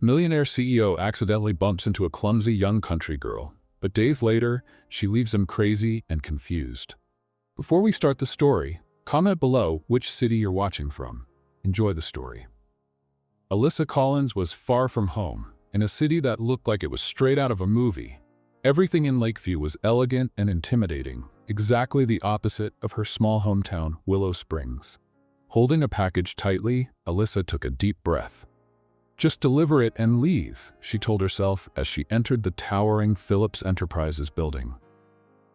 Millionaire CEO accidentally bumps into a clumsy young country girl, but days later, she leaves him crazy and confused. Before we start the story, comment below which city you're watching from. Enjoy the story. Alyssa Collins was far from home, in a city that looked like it was straight out of a movie. Everything in Lakeview was elegant and intimidating, exactly the opposite of her small hometown, Willow Springs. Holding a package tightly, Alyssa took a deep breath. Just deliver it and leave, she told herself as she entered the towering Phillips Enterprises building.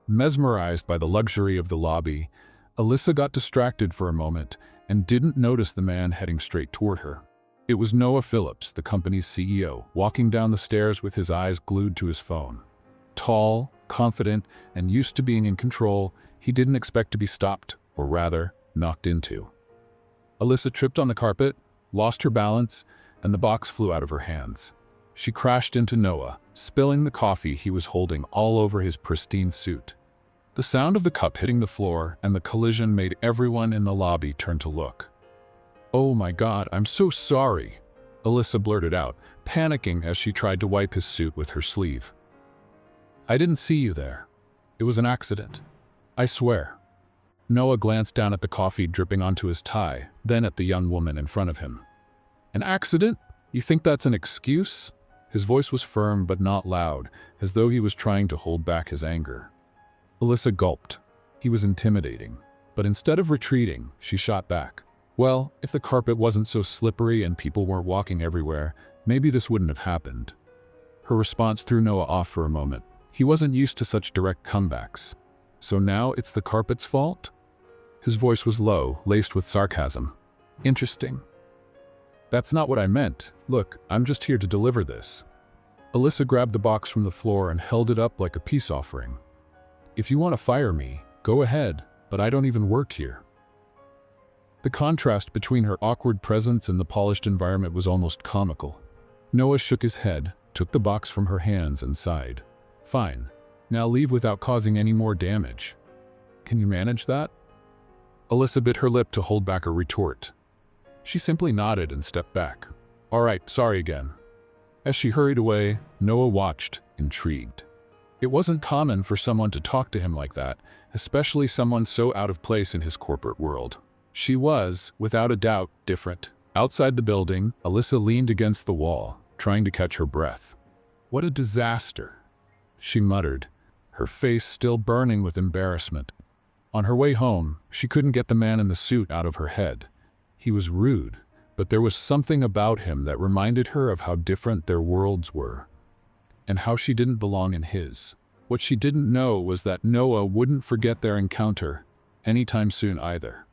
Mesmerized by the luxury of the lobby, Alyssa got distracted for a moment and didn't notice the man heading straight toward her. It was Noah Phillips, the company's CEO, walking down the stairs with his eyes glued to his phone. Tall, confident, and used to being in control, he didn't expect to be stopped, or rather, knocked into. Alyssa tripped on the carpet, lost her balance, and the box flew out of her hands. She crashed into Noah, spilling the coffee he was holding all over his pristine suit. The sound of the cup hitting the floor and the collision made everyone in the lobby turn to look. "Oh my God, I'm so sorry," Alyssa blurted out, panicking as she tried to wipe his suit with her sleeve. "I didn't see you there. It was an accident. I swear." Noah glanced down at the coffee dripping onto his tie, then at the young woman in front of him. "An accident? You think that's an excuse?" His voice was firm but not loud, as though he was trying to hold back his anger. Alyssa gulped. He was intimidating, but instead of retreating, she shot back. Well, if the carpet wasn't so slippery and people weren't walking everywhere, maybe this wouldn't have happened. Her response threw Noah off for a moment. He wasn't used to such direct comebacks. "So now it's the carpet's fault?" His voice was low, laced with sarcasm. "Interesting. That's not what I meant. Look, I'm just here to deliver this." Alyssa grabbed the box from the floor and held it up like a peace offering. "If you want to fire me, go ahead, but I don't even work here." The contrast between her awkward presence and the polished environment was almost comical. Noah shook his head, took the box from her hands and sighed. "Fine. Now leave without causing any more damage. Can you manage that?" Alyssa bit her lip to hold back a retort. She simply nodded and stepped back. "All right, sorry again." As she hurried away, Noah watched, intrigued. It wasn't common for someone to talk to him like that, especially someone so out of place in his corporate world. She was, without a doubt, different. Outside the building, Alyssa leaned against the wall, trying to catch her breath. "What a disaster," she muttered, her face still burning with embarrassment. On her way home, she couldn't get the man in the suit out of her head. He was rude, but there was something about him that reminded her of how different their worlds were, and how she didn't belong in his. What she didn't know was that Noah wouldn't forget their encounter anytime soon either.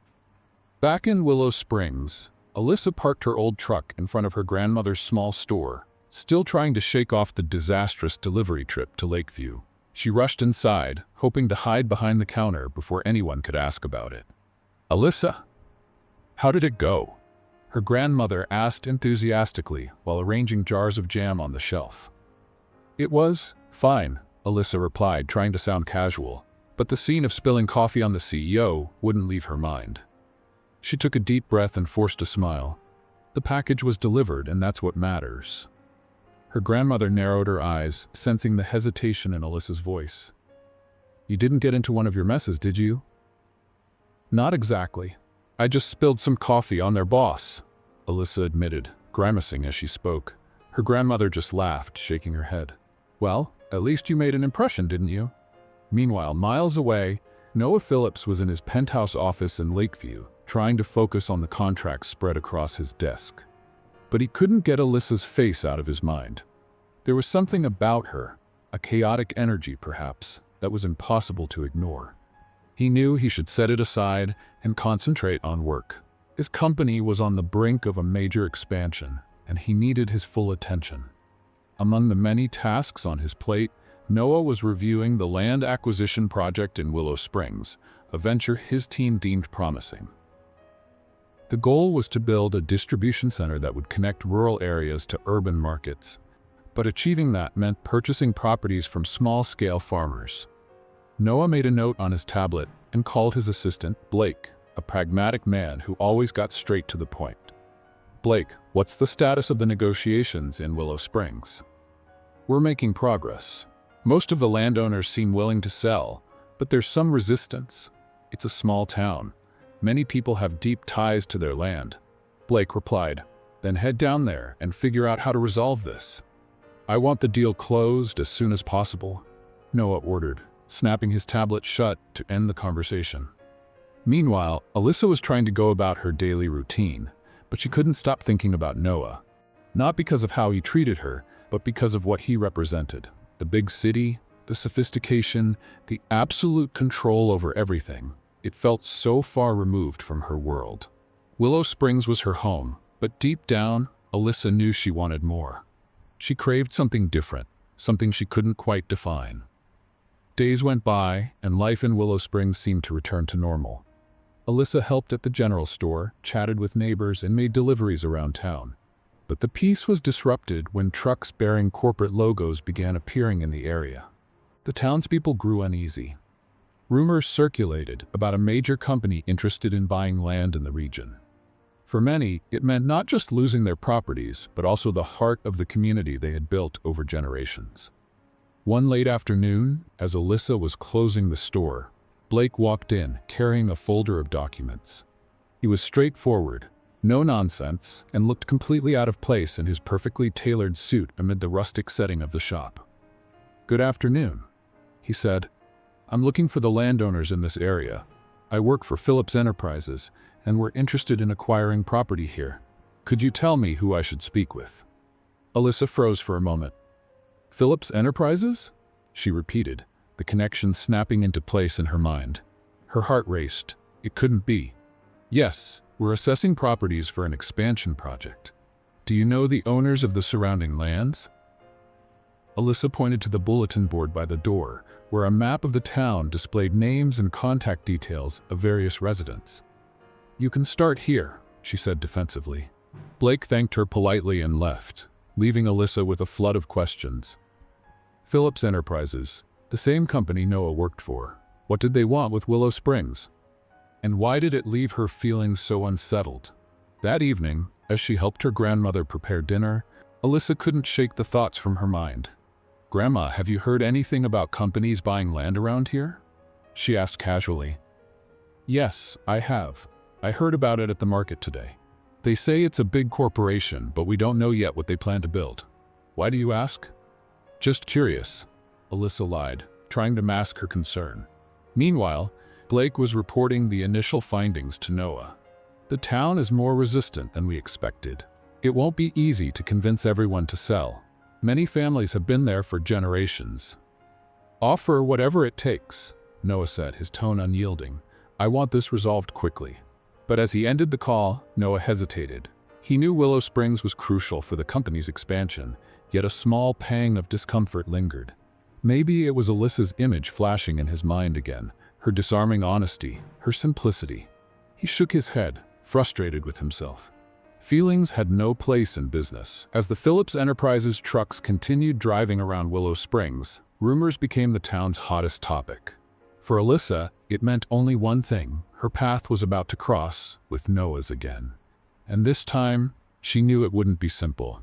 Back in Willow Springs, Alyssa parked her old truck in front of her grandmother's small store, still trying to shake off the disastrous delivery trip to Lakeview. She rushed inside, hoping to hide behind the counter before anyone could ask about it. "Alyssa, how did it go?" her grandmother asked enthusiastically while arranging jars of jam on the shelf. "It was fine," Alyssa replied, trying to sound casual, but the scene of spilling coffee on the CEO wouldn't leave her mind. She took a deep breath and forced a smile. The package was delivered, and that's what matters. Her grandmother narrowed her eyes, sensing the hesitation in Alyssa's voice. "You didn't get into one of your messes, did you?" "Not exactly. I just spilled some coffee on their boss," Alyssa admitted, grimacing as she spoke. Her grandmother just laughed, shaking her head. "Well, at least you made an impression, didn't you?" Meanwhile, miles away, Noah Phillips was in his penthouse office in Lakeview, trying to focus on the contracts spread across his desk. But he couldn't get Alyssa's face out of his mind. There was something about her, a chaotic energy perhaps, that was impossible to ignore. He knew he should set it aside and concentrate on work. His company was on the brink of a major expansion, and he needed his full attention. Among the many tasks on his plate, Noah was reviewing the land acquisition project in Willow Springs, a venture his team deemed promising. The goal was to build a distribution center that would connect rural areas to urban markets, but achieving that meant purchasing properties from small-scale farmers. Noah made a note on his tablet and called his assistant, Blake, a pragmatic man who always got straight to the point. Blake, what's the status of the negotiations in Willow Springs? We're making progress. Most of the landowners seem willing to sell, but there's some resistance. It's a small town. Many people have deep ties to their land. Blake replied, then head down there and figure out how to resolve this. I want the deal closed as soon as possible, Noah ordered, snapping his tablet shut to end the conversation. Meanwhile, Alyssa was trying to go about her daily routine, but she couldn't stop thinking about Noah. Not because of how he treated her, but because of what he represented. The big city, the sophistication, the absolute control over everything. It felt so far removed from her world. Willow Springs was her home, but deep down, Alyssa knew she wanted more. She craved something different, something she couldn't quite define. Days went by, and life in Willow Springs seemed to return to normal. Alyssa helped at the general store, chatted with neighbors, and made deliveries around town. But the peace was disrupted when trucks bearing corporate logos began appearing in the area. The townspeople grew uneasy. Rumors circulated about a major company interested in buying land in the region. For many, it meant not just losing their properties, but also the heart of the community they had built over generations. One late afternoon, as Alyssa was closing the store, Blake walked in, carrying a folder of documents. He was straightforward, no nonsense, and looked completely out of place in his perfectly tailored suit amid the rustic setting of the shop. "Good afternoon," he said. "I'm looking for the landowners in this area. I work for Phillips Enterprises, and we're interested in acquiring property here. Could you tell me who I should speak with?" Alyssa froze for a moment. "Phillips Enterprises?" she repeated, the connection snapping into place in her mind. Her heart raced. It couldn't be. "Yes, we're assessing properties for an expansion project. Do you know the owners of the surrounding lands?" Alyssa pointed to the bulletin board by the door, where a map of the town displayed names and contact details of various residents. "You can start here," she said defensively. Blake thanked her politely and left, leaving Alyssa with a flood of questions. Phillips Enterprises, the same company Noah worked for. What did they want with Willow Springs? And why did it leave her feeling so unsettled? That evening, as she helped her grandmother prepare dinner, Alyssa couldn't shake the thoughts from her mind. "Grandma, have you heard anything about companies buying land around here?" she asked casually. "Yes, I have. I heard about it at the market today. They say it's a big corporation, but we don't know yet what they plan to build. Why do you ask?" "Just curious," Alyssa lied, trying to mask her concern. Meanwhile, Blake was reporting the initial findings to Noah. "The town is more resistant than we expected. It won't be easy to convince everyone to sell. Many families have been there for generations." "Offer whatever it takes," Noah said, his tone unyielding. "I want this resolved quickly." But as he ended the call, Noah hesitated. He knew Willow Springs was crucial for the company's expansion, yet a small pang of discomfort lingered. Maybe it was Alyssa's image flashing in his mind again, her disarming honesty, her simplicity. He shook his head, frustrated with himself. Feelings had no place in business. As the Phillips Enterprises trucks continued driving around Willow Springs, rumors became the town's hottest topic. For Alyssa, it meant only one thing. Her path was about to cross with Noah's again. And this time, she knew it wouldn't be simple.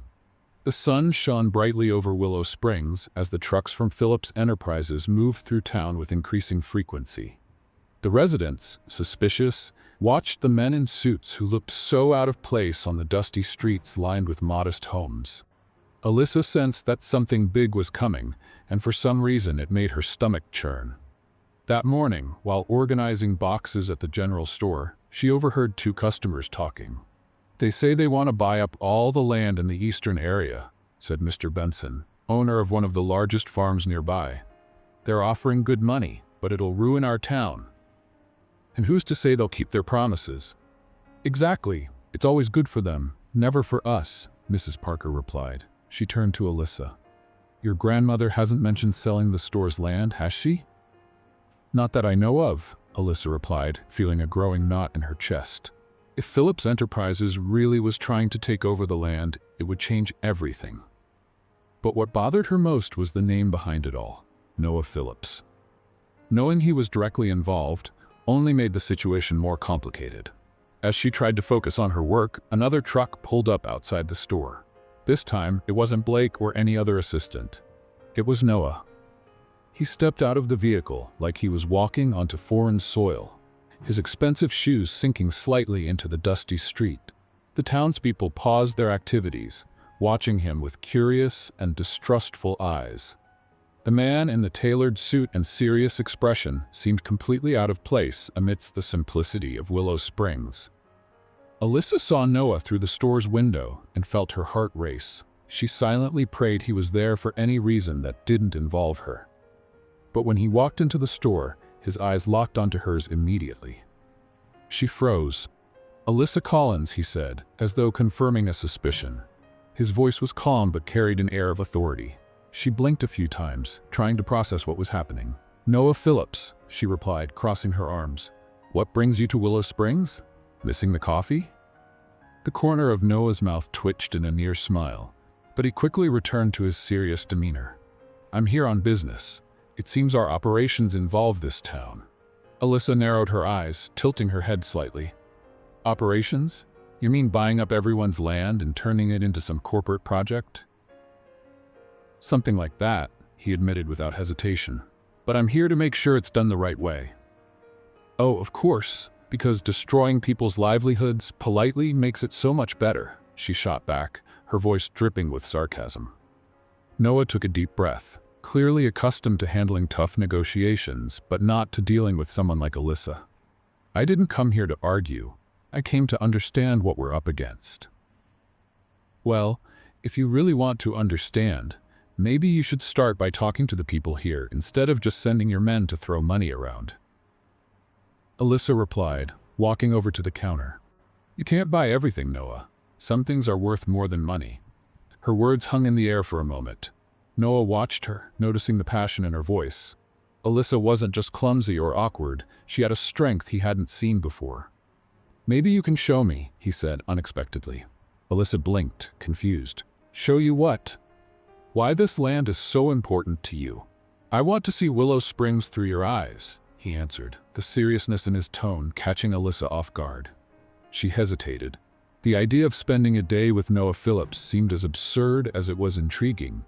The sun shone brightly over Willow Springs as the trucks from Phillips Enterprises moved through town with increasing frequency. The residents, suspicious, watched the men in suits who looked so out of place on the dusty streets lined with modest homes. Alyssa sensed that something big was coming, and for some reason it made her stomach churn. That morning, while organizing boxes at the general store, she overheard two customers talking. "They say they want to buy up all the land in the eastern area," said Mr. Benson, owner of one of the largest farms nearby. "They're offering good money, but it'll ruin our town." "And who's to say they'll keep their promises?" "Exactly. It's always good for them, never for us," Mrs. Parker replied. She turned to Alyssa. "Your grandmother hasn't mentioned selling the store's land, has she?" "Not that I know of," Alyssa replied, feeling a growing knot in her chest. If Phillips Enterprises really was trying to take over the land, it would change everything. But what bothered her most was the name behind it all, Noah Phillips. Knowing he was directly involved only made the situation more complicated. As she tried to focus on her work, another truck pulled up outside the store. This time, it wasn't Blake or any other assistant. It was Noah. He stepped out of the vehicle like he was walking onto foreign soil, his expensive shoes sinking slightly into the dusty street. The townspeople paused their activities, watching him with curious and distrustful eyes. The man in the tailored suit and serious expression seemed completely out of place amidst the simplicity of Willow Springs. Alyssa saw Noah through the store's window and felt her heart race. She silently prayed he was there for any reason that didn't involve her. But when he walked into the store, his eyes locked onto hers immediately. She froze. "Alyssa Collins," he said, as though confirming a suspicion. His voice was calm but carried an air of authority. She blinked a few times, trying to process what was happening. "Noah Phillips," she replied, crossing her arms. "What brings you to Willow Springs? Missing the coffee?" The corner of Noah's mouth twitched in a near smile, but he quickly returned to his serious demeanor. "I'm here on business. It seems our operations involve this town." Alyssa narrowed her eyes, tilting her head slightly. "Operations? You mean buying up everyone's land and turning it into some corporate project?" "Something like that," he admitted without hesitation. "But I'm here to make sure it's done the right way." "Oh, of course, because destroying people's livelihoods politely makes it so much better," she shot back, her voice dripping with sarcasm. Noah took a deep breath, clearly accustomed to handling tough negotiations, but not to dealing with someone like Alyssa. "I didn't come here to argue. I came to understand what we're up against." "Well, if you really want to understand, maybe you should start by talking to the people here instead of just sending your men to throw money around." Alyssa replied, walking over to the counter. "You can't buy everything, Noah. Some things are worth more than money." Her words hung in the air for a moment. Noah watched her, noticing the passion in her voice. Alyssa wasn't just clumsy or awkward, she had a strength he hadn't seen before. "Maybe you can show me," he said unexpectedly. Alyssa blinked, confused. "Show you what?" "Why this land is so important to you." "I want to see Willow Springs through your eyes," he answered, the seriousness in his tone catching Alyssa off guard. She hesitated. The idea of spending a day with Noah Phillips seemed as absurd as it was intriguing.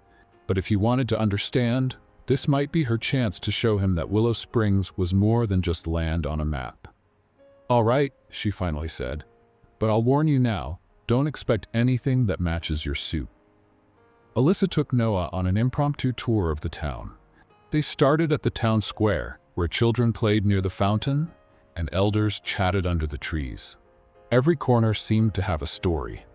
But if he wanted to understand, this might be her chance to show him that Willow Springs was more than just land on a map. "All right," she finally said, "but I'll warn you now, don't expect anything that matches your suit." Alyssa took Noah on an impromptu tour of the town. They started at the town square, where children played near the fountain and elders chatted under the trees. Every corner seemed to have a story.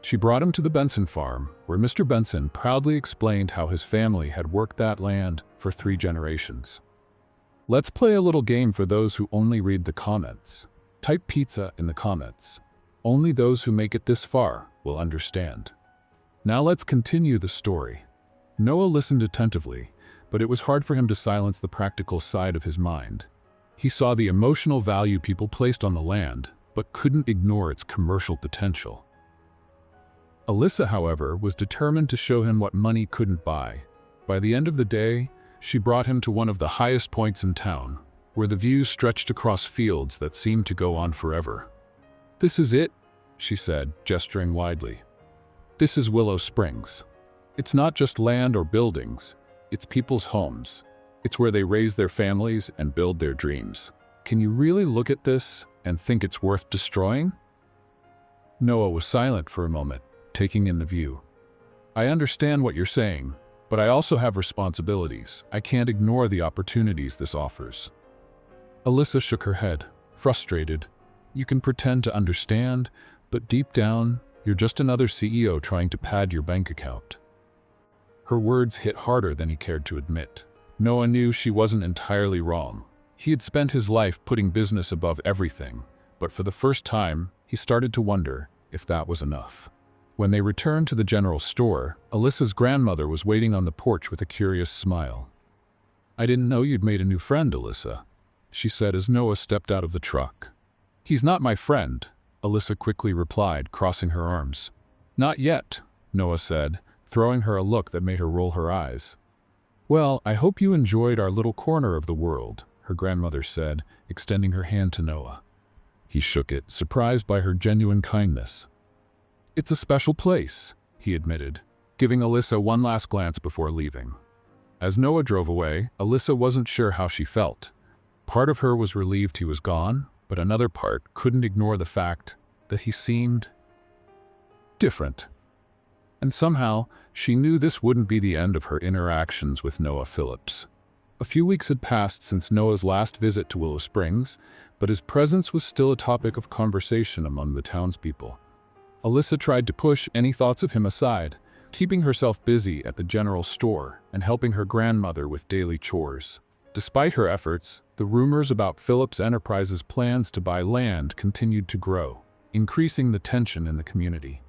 She brought him to the Benson farm, where Mr. Benson proudly explained how his family had worked that land for 3 generations. "Let's play a little game for those who only read the comments. Type pizza in the comments. Only those who make it this far will understand." Now let's continue the story. Noah listened attentively, but it was hard for him to silence the practical side of his mind. He saw the emotional value people placed on the land, but couldn't ignore its commercial potential. Alyssa, however, was determined to show him what money couldn't buy. By the end of the day, she brought him to one of the highest points in town, where the view stretched across fields that seemed to go on forever. "This is it," she said, gesturing widely. "This is Willow Springs. It's not just land or buildings, it's people's homes. It's where they raise their families and build their dreams. Can you really look at this and think it's worth destroying?" Noah was silent for a moment, taking in the view. "I understand what you're saying, but I also have responsibilities. I can't ignore the opportunities this offers." Alyssa shook her head, frustrated. "You can pretend to understand, but deep down, you're just another CEO trying to pad your bank account." Her words hit harder than he cared to admit. Noah knew she wasn't entirely wrong. He had spent his life putting business above everything, but for the first time, he started to wonder if that was enough. When they returned to the general store, Alyssa's grandmother was waiting on the porch with a curious smile. "I didn't know you'd made a new friend, Alyssa," she said as Noah stepped out of the truck. "He's not my friend," Alyssa quickly replied, crossing her arms. "Not yet," Noah said, throwing her a look that made her roll her eyes. "Well, I hope you enjoyed our little corner of the world," her grandmother said, extending her hand to Noah. He shook it, surprised by her genuine kindness. "It's a special place," he admitted, giving Alyssa one last glance before leaving. As Noah drove away, Alyssa wasn't sure how she felt. Part of her was relieved he was gone, but another part couldn't ignore the fact that he seemed different. And somehow, she knew this wouldn't be the end of her interactions with Noah Phillips. A few weeks had passed since Noah's last visit to Willow Springs, but his presence was still a topic of conversation among the townspeople. Alyssa tried to push any thoughts of him aside, keeping herself busy at the general store and helping her grandmother with daily chores. Despite her efforts, the rumors about Phillips Enterprises' plans to buy land continued to grow, increasing the tension in the community.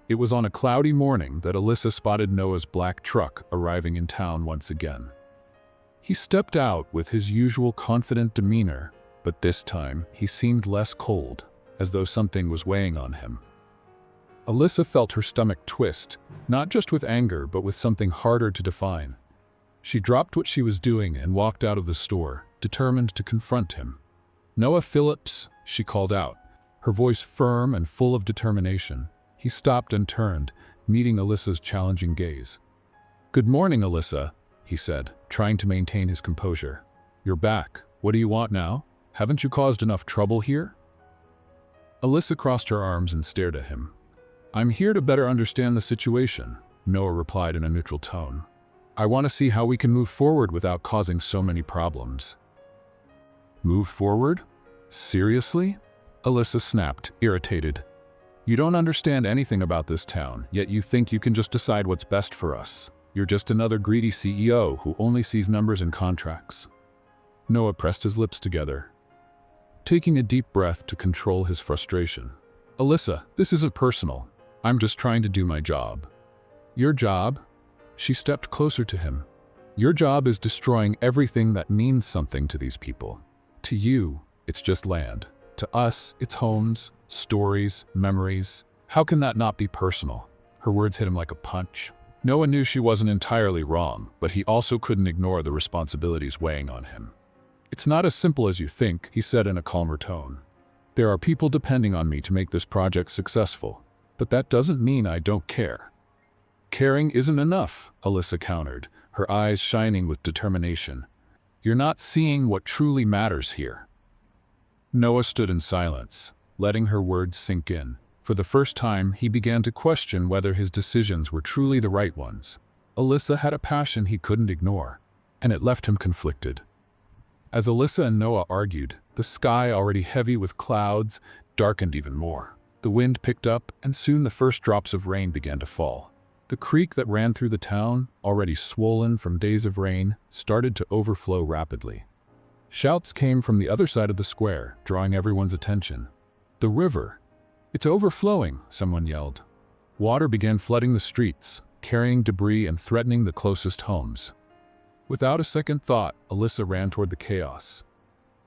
It was on a cloudy morning that Alyssa spotted Noah's black truck arriving in town once again. He stepped out with his usual confident demeanor, but this time he seemed less cold, as though something was weighing on him. Alyssa felt her stomach twist, not just with anger but with something harder to define. She dropped what she was doing and walked out of the store, determined to confront him. "Noah Phillips," she called out, her voice firm and full of determination. He stopped and turned, meeting Alyssa's challenging gaze. "Good morning, Alyssa," he said, trying to maintain his composure. "You're back. What do you want now? Haven't you caused enough trouble here?" Alyssa crossed her arms and stared at him. "I'm here to better understand the situation," Noah replied in a neutral tone. "I want to see how we can move forward without causing so many problems." "Move forward? Seriously?" Alyssa snapped, irritated. "You don't understand anything about this town, yet you think you can just decide what's best for us. You're just another greedy CEO who only sees numbers and contracts." Noah pressed his lips together, taking a deep breath to control his frustration. "Alyssa, this isn't personal. I'm just trying to do my job." "Your job?" She stepped closer to him. "Your job is destroying everything that means something to these people. To you, it's just land. To us, it's homes, stories, memories. How can that not be personal?" Her words hit him like a punch. Noah knew she wasn't entirely wrong, but he also couldn't ignore the responsibilities weighing on him. "It's not as simple as you think," he said in a calmer tone. "There are people depending on me to make this project successful, but that doesn't mean I don't care." "Caring isn't enough," Alyssa countered, her eyes shining with determination. "You're not seeing what truly matters here." Noah stood in silence, letting her words sink in. For the first time, he began to question whether his decisions were truly the right ones. Alyssa had a passion he couldn't ignore, and it left him conflicted. As Alyssa and Noah argued, the sky, already heavy with clouds, darkened even more. The wind picked up, and soon the first drops of rain began to fall. The creek that ran through the town, already swollen from days of rain, started to overflow rapidly. Shouts came from the other side of the square, drawing everyone's attention. "The river! It's overflowing!" someone yelled. Water began flooding the streets, carrying debris and threatening the closest homes. Without a second thought, Alyssa ran toward the chaos.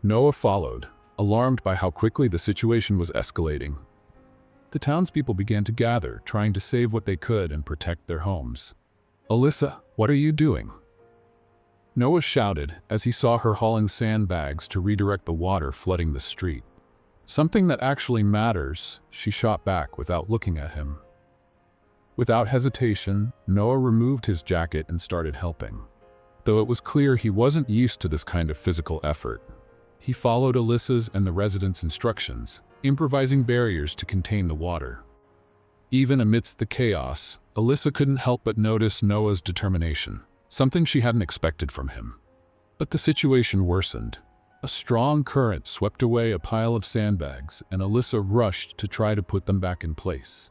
Noah followed, alarmed by how quickly the situation was escalating. The townspeople began to gather, trying to save what they could and protect their homes. "Alyssa, what are you doing?" Noah shouted as he saw her hauling sandbags to redirect the water flooding the street. "Something that actually matters," she shot back without looking at him. Without hesitation, Noah removed his jacket and started helping. Though it was clear he wasn't used to this kind of physical effort, he followed Alyssa's and the residents' instructions, improvising barriers to contain the water. Even amidst the chaos, Alyssa couldn't help but notice Noah's determination, something she hadn't expected from him. But the situation worsened. A strong current swept away a pile of sandbags, and Alyssa rushed to try to put them back in place.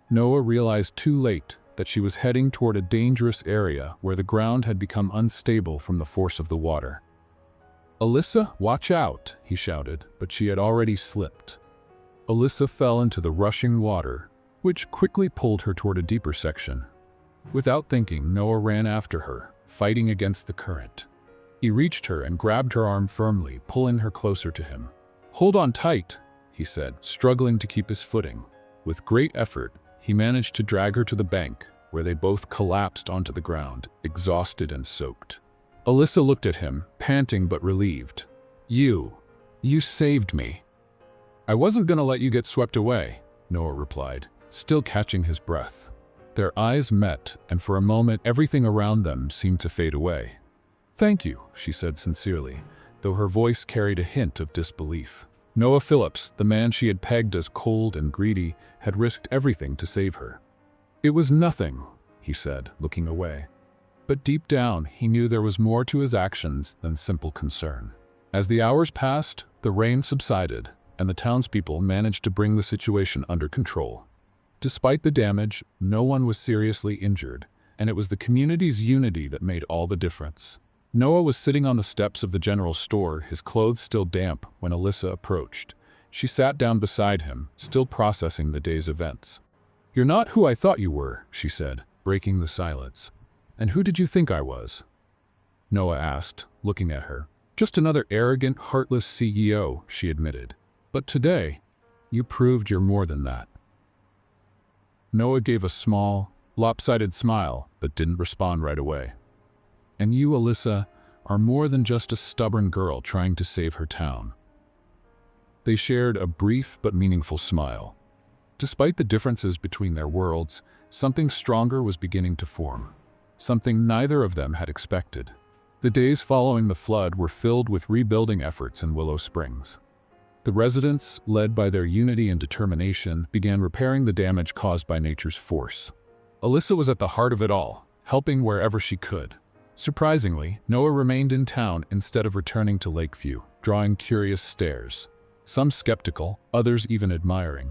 Noah realized too late that she was heading toward a dangerous area where the ground had become unstable from the force of the water. "Alyssa, watch out!" he shouted, but she had already slipped. Alyssa fell into the rushing water, which quickly pulled her toward a deeper section. Without thinking, Noah ran after her, fighting against the current. He reached her and grabbed her arm firmly, pulling her closer to him. "Hold on tight," he said, struggling to keep his footing. With great effort, he managed to drag her to the bank, where they both collapsed onto the ground, exhausted and soaked. Alyssa looked at him, panting but relieved. You saved me." I wasn't gonna let you get swept away, Noah replied, still catching his breath. Their eyes met, and for a moment everything around them seemed to fade away. Thank you, she said sincerely, though her voice carried a hint of disbelief. Noah Phillips, the man she had pegged as cold and greedy, had risked everything to save her. It was nothing, he said, looking away. But deep down, he knew there was more to his actions than simple concern. As the hours passed, the rain subsided, and the townspeople managed to bring the situation under control. Despite the damage, no one was seriously injured, and it was the community's unity that made all the difference. Noah was sitting on the steps of the general store, his clothes still damp, when Alyssa approached. She sat down beside him, still processing the day's events. "You're not who I thought you were," she said, breaking the silence. "And who did you think I was?" Noah asked, looking at her. "Just another arrogant, heartless CEO," she admitted. "But today, you proved you're more than that." Noah gave a small, lopsided smile, but didn't respond right away. "And you, Alyssa, are more than just a stubborn girl trying to save her town." They shared a brief but meaningful smile. Despite the differences between their worlds, something stronger was beginning to form. Something neither of them had expected. The days following the flood were filled with rebuilding efforts in Willow Springs. The residents, led by their unity and determination, began repairing the damage caused by nature's force. Alyssa was at the heart of it all, helping wherever she could. Surprisingly, Noah remained in town instead of returning to Lakeview, drawing curious stares. Some skeptical, others even admiring.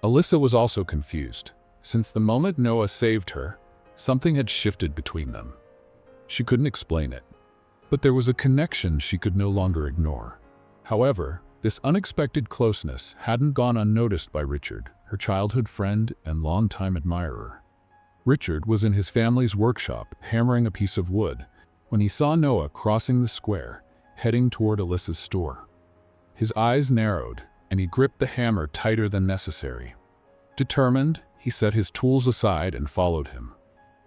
Alyssa was also confused. Since the moment Noah saved her, something had shifted between them. She couldn't explain it, but there was a connection she could no longer ignore. However, this unexpected closeness hadn't gone unnoticed by Richard, her childhood friend and longtime admirer. Richard was in his family's workshop, hammering a piece of wood, when he saw Noah crossing the square, heading toward Alyssa's store. His eyes narrowed, and he gripped the hammer tighter than necessary. Determined, he set his tools aside and followed him.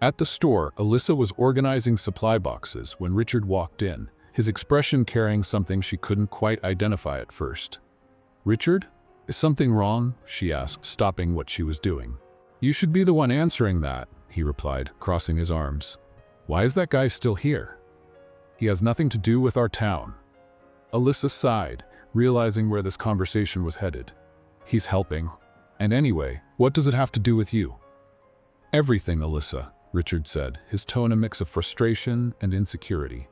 At the store, Alyssa was organizing supply boxes when Richard walked in, his expression carrying something she couldn't quite identify at first. "Richard, is something wrong?" she asked, stopping what she was doing. "You should be the one answering that," he replied, crossing his arms. "Why is that guy still here?" "He has nothing to do with our town." Alyssa sighed, realizing where this conversation was headed. "He's helping. And anyway, what does it have to do with you?" "Everything, Alyssa," Richard said, his tone a mix of frustration and insecurity.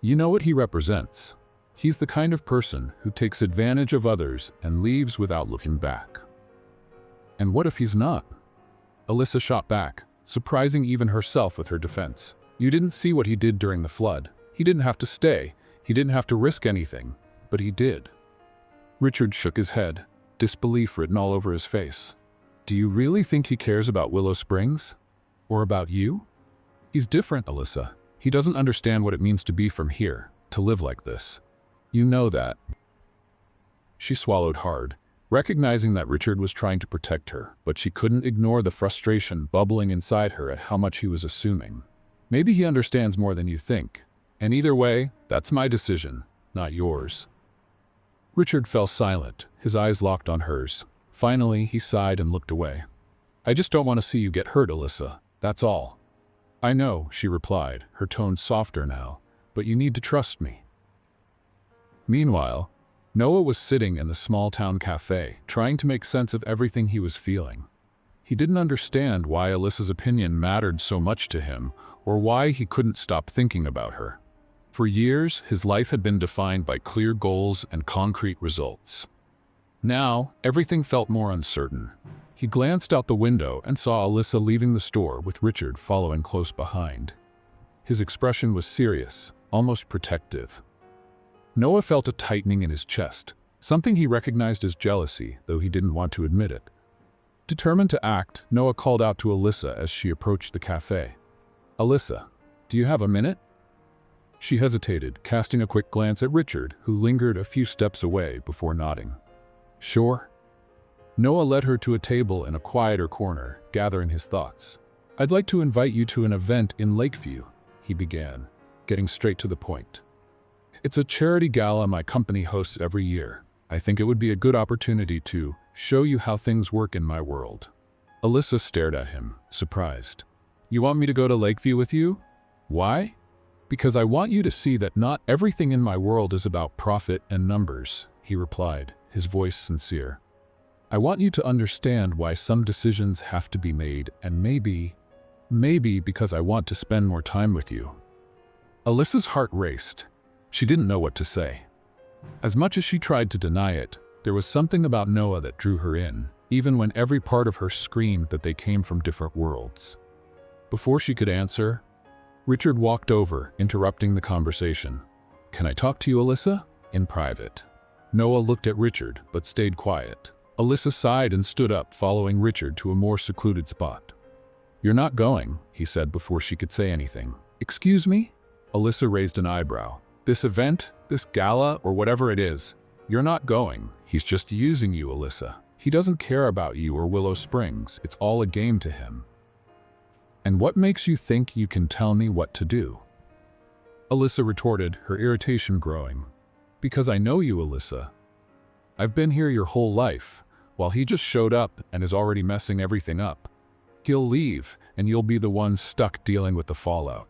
"You know what he represents. He's the kind of person who takes advantage of others and leaves without looking back." "And what if he's not?" Alyssa shot back, surprising even herself with her defense. "You didn't see what he did during the flood. He didn't have to stay. He didn't have to risk anything. But he did." Richard shook his head, disbelief written all over his face. "Do you really think he cares about Willow Springs? Or about you?" "He's different, Alyssa. He doesn't understand what it means to be from here, to live like this. You know that." She swallowed hard, recognizing that Richard was trying to protect her, but she couldn't ignore the frustration bubbling inside her at how much he was assuming. "Maybe he understands more than you think. And either way, that's my decision, not yours." Richard fell silent, his eyes locked on hers. Finally, he sighed and looked away. "I just don't want to see you get hurt, Alyssa. That's all." "I know," she replied, her tone softer now, "but you need to trust me." Meanwhile, Noah was sitting in the small-town cafe, trying to make sense of everything he was feeling. He didn't understand why Alyssa's opinion mattered so much to him, or why he couldn't stop thinking about her. For years, his life had been defined by clear goals and concrete results. Now, everything felt more uncertain. He glanced out the window and saw Alyssa leaving the store with Richard following close behind. His expression was serious, almost protective. Noah felt a tightening in his chest, something he recognized as jealousy, though he didn't want to admit it. Determined to act, Noah called out to Alyssa as she approached the cafe. "Alyssa, do you have a minute?" She hesitated, casting a quick glance at Richard, who lingered a few steps away before nodding. "Sure." Noah led her to a table in a quieter corner, gathering his thoughts. "I'd like to invite you to an event in Lakeview," he began, getting straight to the point. "It's a charity gala my company hosts every year. I think it would be a good opportunity to show you how things work in my world." Alyssa stared at him, surprised. "You want me to go to Lakeview with you? Why?" "Because I want you to see that not everything in my world is about profit and numbers," he replied, his voice sincere. "I want you to understand why some decisions have to be made, and maybe because I want to spend more time with you." Alyssa's heart raced. She didn't know what to say. As much as she tried to deny it, there was something about Noah that drew her in, even when every part of her screamed that they came from different worlds. Before she could answer, Richard walked over, interrupting the conversation. "Can I talk to you, Alyssa?" "In private." Noah looked at Richard, but stayed quiet. Alyssa sighed and stood up, following Richard to a more secluded spot. "You're not going," he said before she could say anything. "Excuse me?" Alyssa raised an eyebrow. "This event, this gala, or whatever it is, you're not going. He's just using you, Alyssa. He doesn't care about you or Willow Springs. It's all a game to him." "And what makes you think you can tell me what to do?" Alyssa retorted, her irritation growing. "Because I know you, Alyssa. I've been here your whole life, while he just showed up and is already messing everything up. He'll leave, and you'll be the one stuck dealing with the fallout."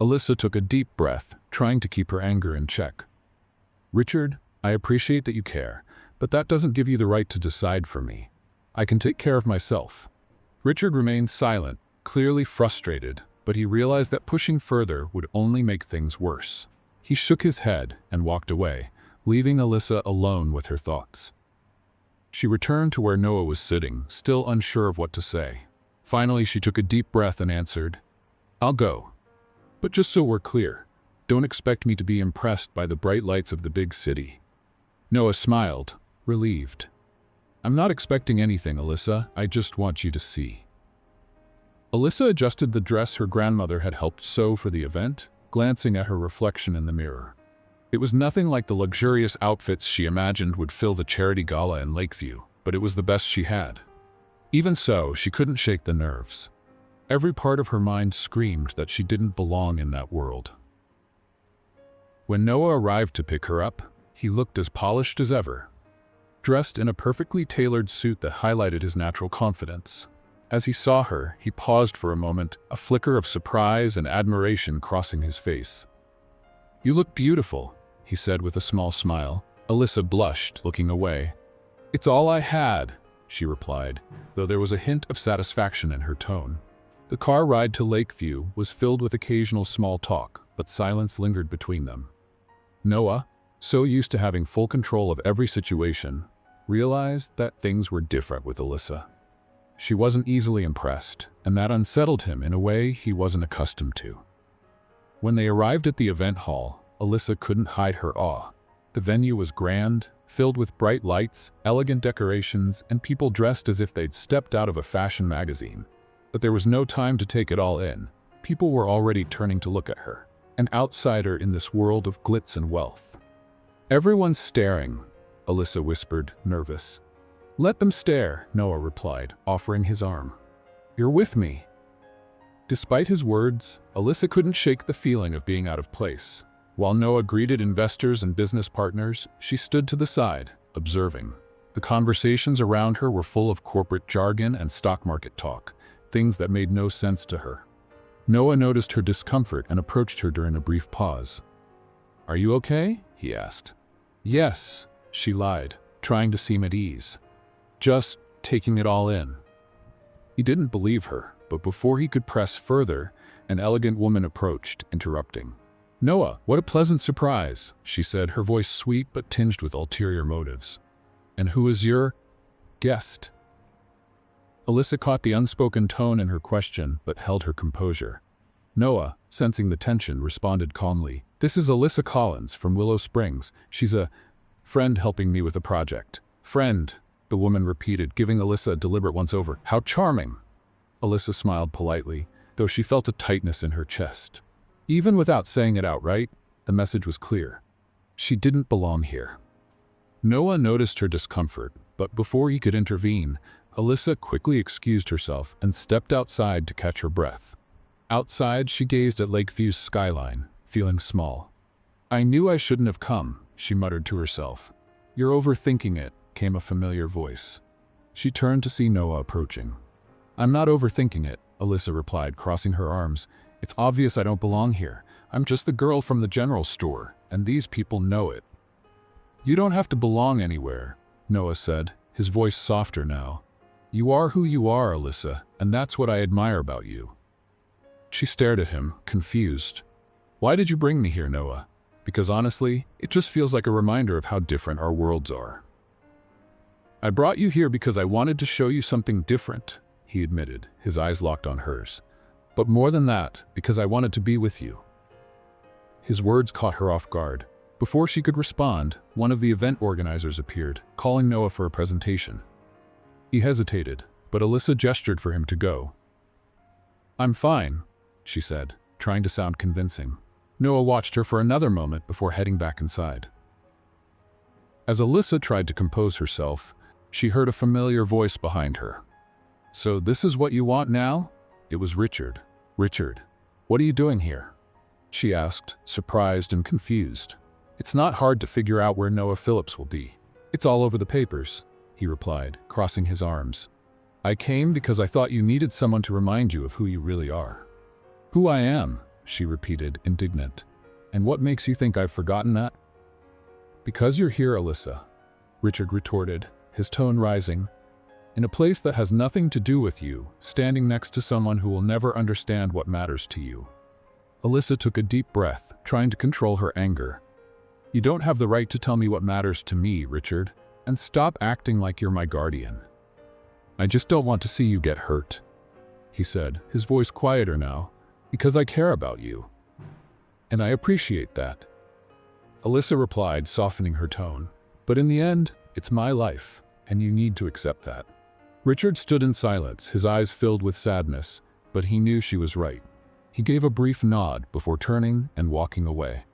Alyssa took a deep breath, trying to keep her anger in check. "Richard, I appreciate that you care, but that doesn't give you the right to decide for me. I can take care of myself." Richard remained silent, clearly frustrated, but he realized that pushing further would only make things worse. He shook his head and walked away, leaving Alyssa alone with her thoughts. She returned to where Noah was sitting, still unsure of what to say. Finally, she took a deep breath and answered, "I'll go. But just so we're clear, don't expect me to be impressed by the bright lights of the big city." Noah smiled, relieved. "I'm not expecting anything, Alyssa. I just want you to see." Alyssa adjusted the dress her grandmother had helped sew for the event, glancing at her reflection in the mirror. It was nothing like the luxurious outfits she imagined would fill the charity gala in Lakeview, but it was the best she had. Even so, she couldn't shake the nerves. Every part of her mind screamed that she didn't belong in that world. When Noah arrived to pick her up, he looked as polished as ever, dressed in a perfectly tailored suit that highlighted his natural confidence. As he saw her, he paused for a moment, a flicker of surprise and admiration crossing his face. "You look beautiful," he said with a small smile. Alyssa blushed, looking away. "It's all I had," she replied, though there was a hint of satisfaction in her tone. The car ride to Lakeview was filled with occasional small talk, but silence lingered between them. Noah, so used to having full control of every situation, realized that things were different with Alyssa. She wasn't easily impressed, and that unsettled him in a way he wasn't accustomed to. When they arrived at the event hall, Alyssa couldn't hide her awe. The venue was grand, filled with bright lights, elegant decorations, and people dressed as if they'd stepped out of a fashion magazine. But there was no time to take it all in. People were already turning to look at her, an outsider in this world of glitz and wealth. "Everyone's staring," Alyssa whispered, nervous. "Let them stare," Noah replied, offering his arm. "You're with me." Despite his words, Alyssa couldn't shake the feeling of being out of place. While Noah greeted investors and business partners, she stood to the side, observing. The conversations around her were full of corporate jargon and stock market talk, things that made no sense to her. Noah noticed her discomfort and approached her during a brief pause. "Are you okay?" he asked. "Yes," she lied, trying to seem at ease. "Just taking it all in." He didn't believe her, but before he could press further, an elegant woman approached, interrupting. "Noah, what a pleasant surprise," she said, her voice sweet but tinged with ulterior motives. "And who is your guest?" Alyssa caught the unspoken tone in her question, but held her composure. Noah, sensing the tension, responded calmly, "This is Alyssa Collins from Willow Springs. She's a friend helping me with a project." "Friend," the woman repeated, giving Alyssa a deliberate once-over. "How charming." Alyssa smiled politely, though she felt a tightness in her chest. Even without saying it outright, the message was clear. She didn't belong here. Noah noticed her discomfort, but before he could intervene, Alyssa quickly excused herself and stepped outside to catch her breath. Outside, she gazed at Lakeview's skyline, feeling small. "I knew I shouldn't have come," she muttered to herself. "You're overthinking it," came a familiar voice. She turned to see Noah approaching. "I'm not overthinking it," Alyssa replied, crossing her arms. "It's obvious I don't belong here. I'm just the girl from the general store, and these people know it." "You don't have to belong anywhere," Noah said, his voice softer now. "You are who you are, Alyssa, and that's what I admire about you." She stared at him, confused. "Why did you bring me here, Noah?" "Because honestly, it just feels like a reminder of how different our worlds are." "I brought you here because I wanted to show you something different," he admitted, his eyes locked on hers. "But more than that, because I wanted to be with you." His words caught her off guard. Before she could respond, one of the event organizers appeared, calling Noah for a presentation. He hesitated, but Alyssa gestured for him to go. "I'm fine," she said, trying to sound convincing. Noah watched her for another moment before heading back inside. As Alyssa tried to compose herself, she heard a familiar voice behind her. "So this is what you want now?" It was Richard. "Richard, what are you doing here?" she asked, surprised and confused. "It's not hard to figure out where Noah Phillips will be. It's all over the papers," he replied, crossing his arms. "I came because I thought you needed someone to remind you of who you really are." "Who I am," she repeated, indignant. "And what makes you think I've forgotten that?" "Because you're here, Alyssa," Richard retorted, his tone rising. "In a place that has nothing to do with you, standing next to someone who will never understand what matters to you." Alyssa took a deep breath, trying to control her anger. "You don't have the right to tell me what matters to me, Richard, and stop acting like you're my guardian." "I just don't want to see you get hurt," he said, his voice quieter now, "because I care about you. And I appreciate that." Alyssa replied, softening her tone. "But in the end, it's my life, and you need to accept that." Richard stood in silence, his eyes filled with sadness, but he knew she was right. He gave a brief nod before turning and walking away.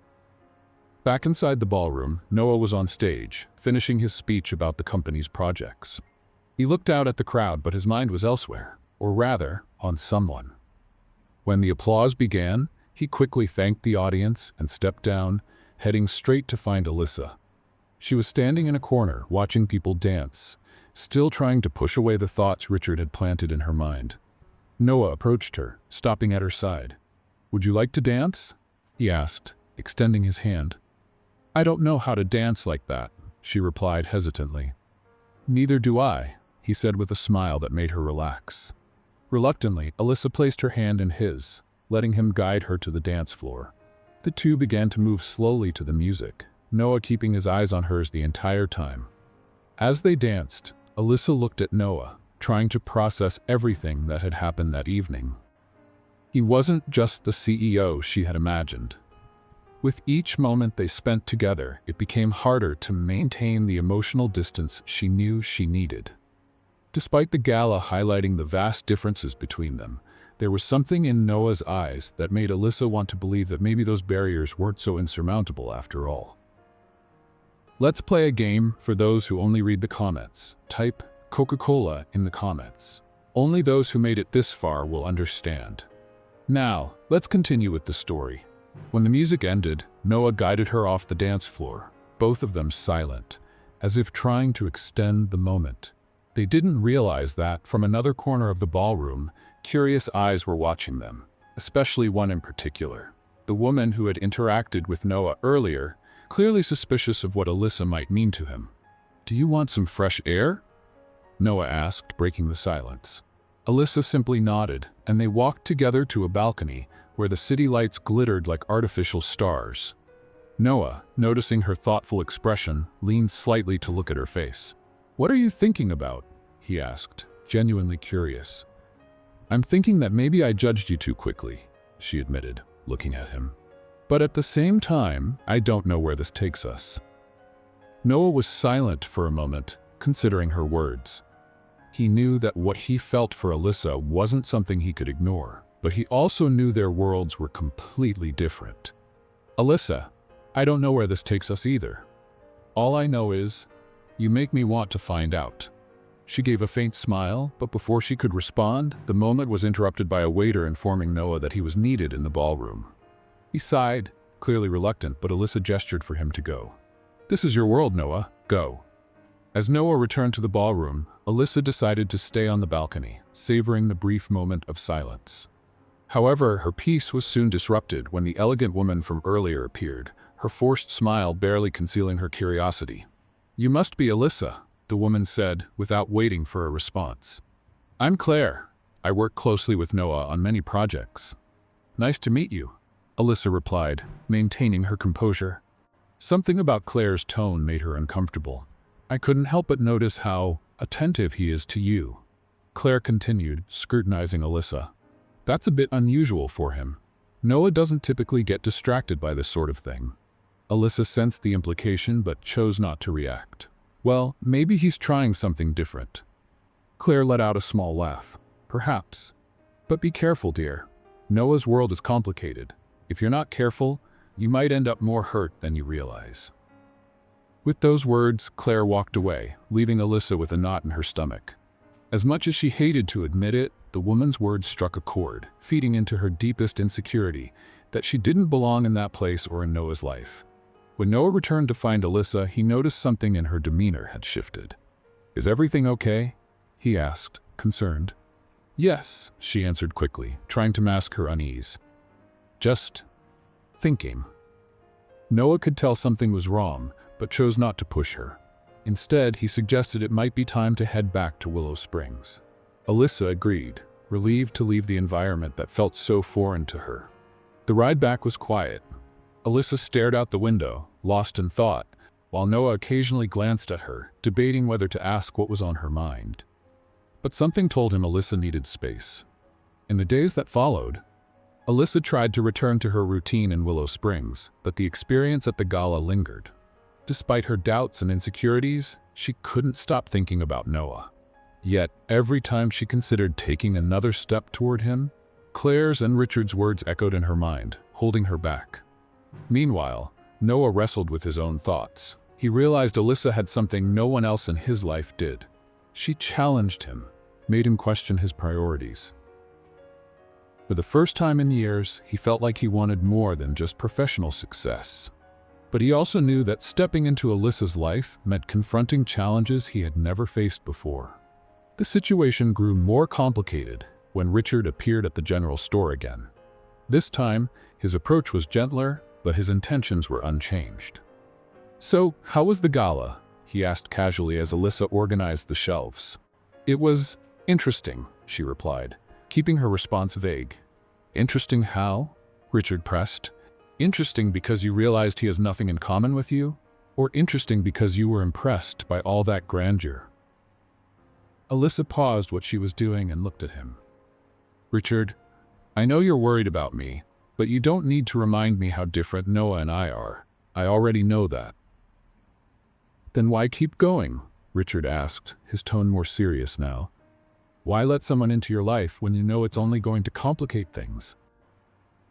Back inside the ballroom, Noah was on stage, finishing his speech about the company's projects. He looked out at the crowd, but his mind was elsewhere, or rather, on someone. When the applause began, he quickly thanked the audience and stepped down, heading straight to find Alyssa. She was standing in a corner, watching people dance, still trying to push away the thoughts Richard had planted in her mind. Noah approached her, stopping at her side. "Would you like to dance?" he asked, extending his hand. "I don't know how to dance like that," she replied hesitantly. "Neither do I," he said with a smile that made her relax. Reluctantly, Alyssa placed her hand in his, letting him guide her to the dance floor. The two began to move slowly to the music, Noah keeping his eyes on hers the entire time. As they danced, Alyssa looked at Noah, trying to process everything that had happened that evening. He wasn't just the CEO she had imagined. With each moment they spent together, it became harder to maintain the emotional distance she knew she needed. Despite the gala highlighting the vast differences between them, there was something in Noah's eyes that made Alyssa want to believe that maybe those barriers weren't so insurmountable after all. Let's play a game for those who only read the comments. Type Coca-Cola in the comments. Only those who made it this far will understand. Now, let's continue with the story. When the music ended, Noah guided her off the dance floor, both of them silent, as if trying to extend the moment. They didn't realize that, from another corner of the ballroom, curious eyes were watching them, especially one in particular. The woman who had interacted with Noah earlier, clearly suspicious of what Alyssa might mean to him. "Do you want some fresh air?" Noah asked, breaking the silence. Alyssa simply nodded, and they walked together to a balcony where the city lights glittered like artificial stars. Noah, noticing her thoughtful expression, leaned slightly to look at her face. "What are you thinking about?" he asked, genuinely curious. "I'm thinking that maybe I judged you too quickly," she admitted, looking at him. "But at the same time, I don't know where this takes us." Noah was silent for a moment, considering her words. He knew that what he felt for Alyssa wasn't something he could ignore, but he also knew their worlds were completely different. "Alyssa, I don't know where this takes us either. All I know is, you make me want to find out." She gave a faint smile, but before she could respond, the moment was interrupted by a waiter informing Noah that he was needed in the ballroom. He sighed, clearly reluctant, but Alyssa gestured for him to go. "This is your world, Noah. Go." As Noah returned to the ballroom, Alyssa decided to stay on the balcony, savoring the brief moment of silence. However, her peace was soon disrupted when the elegant woman from earlier appeared, her forced smile barely concealing her curiosity. "You must be Alyssa," the woman said, without waiting for a response. "I'm Claire. I work closely with Noah on many projects." "Nice to meet you," Alyssa replied, maintaining her composure. Something about Claire's tone made her uncomfortable. "I couldn't help but notice how attentive he is to you," Claire continued, scrutinizing Alyssa. "That's a bit unusual for him. Noah doesn't typically get distracted by this sort of thing." Alyssa sensed the implication but chose not to react. "Well, maybe he's trying something different." Claire let out a small laugh. "Perhaps. But be careful, dear. Noah's world is complicated. If you're not careful, you might end up more hurt than you realize." With those words, Claire walked away, leaving Alyssa with a knot in her stomach. As much as she hated to admit it, the woman's words struck a chord, feeding into her deepest insecurity, that she didn't belong in that place or in Noah's life. When Noah returned to find Alyssa, he noticed something in her demeanor had shifted. "Is everything okay?" he asked, concerned. "Yes," she answered quickly, trying to mask her unease. "Just thinking." Noah could tell something was wrong, but chose not to push her. Instead, he suggested it might be time to head back to Willow Springs. Alyssa agreed, relieved to leave the environment that felt so foreign to her. The ride back was quiet. Alyssa stared out the window, lost in thought, while Noah occasionally glanced at her, debating whether to ask what was on her mind. But something told him Alyssa needed space. In the days that followed, Alyssa tried to return to her routine in Willow Springs, but the experience at the gala lingered. Despite her doubts and insecurities, she couldn't stop thinking about Noah. Yet, every time she considered taking another step toward him, Claire's and Richard's words echoed in her mind, holding her back. Meanwhile, Noah wrestled with his own thoughts. He realized Alyssa had something no one else in his life did. She challenged him, made him question his priorities. For the first time in years, he felt like he wanted more than just professional success. But he also knew that stepping into Alyssa's life meant confronting challenges he had never faced before. The situation grew more complicated when Richard appeared at the general store again. This time, his approach was gentler, but his intentions were unchanged. "So, how was the gala?" he asked casually as Alyssa organized the shelves. "It was interesting," she replied, keeping her response vague. "Interesting how?" Richard pressed. "Interesting because you realized he has nothing in common with you? Or interesting because you were impressed by all that grandeur?" Alyssa paused what she was doing and looked at him. "Richard, I know you're worried about me, but you don't need to remind me how different Noah and I are. I already know that." "Then why keep going?" Richard asked, his tone more serious now. "Why let someone into your life when you know it's only going to complicate things?"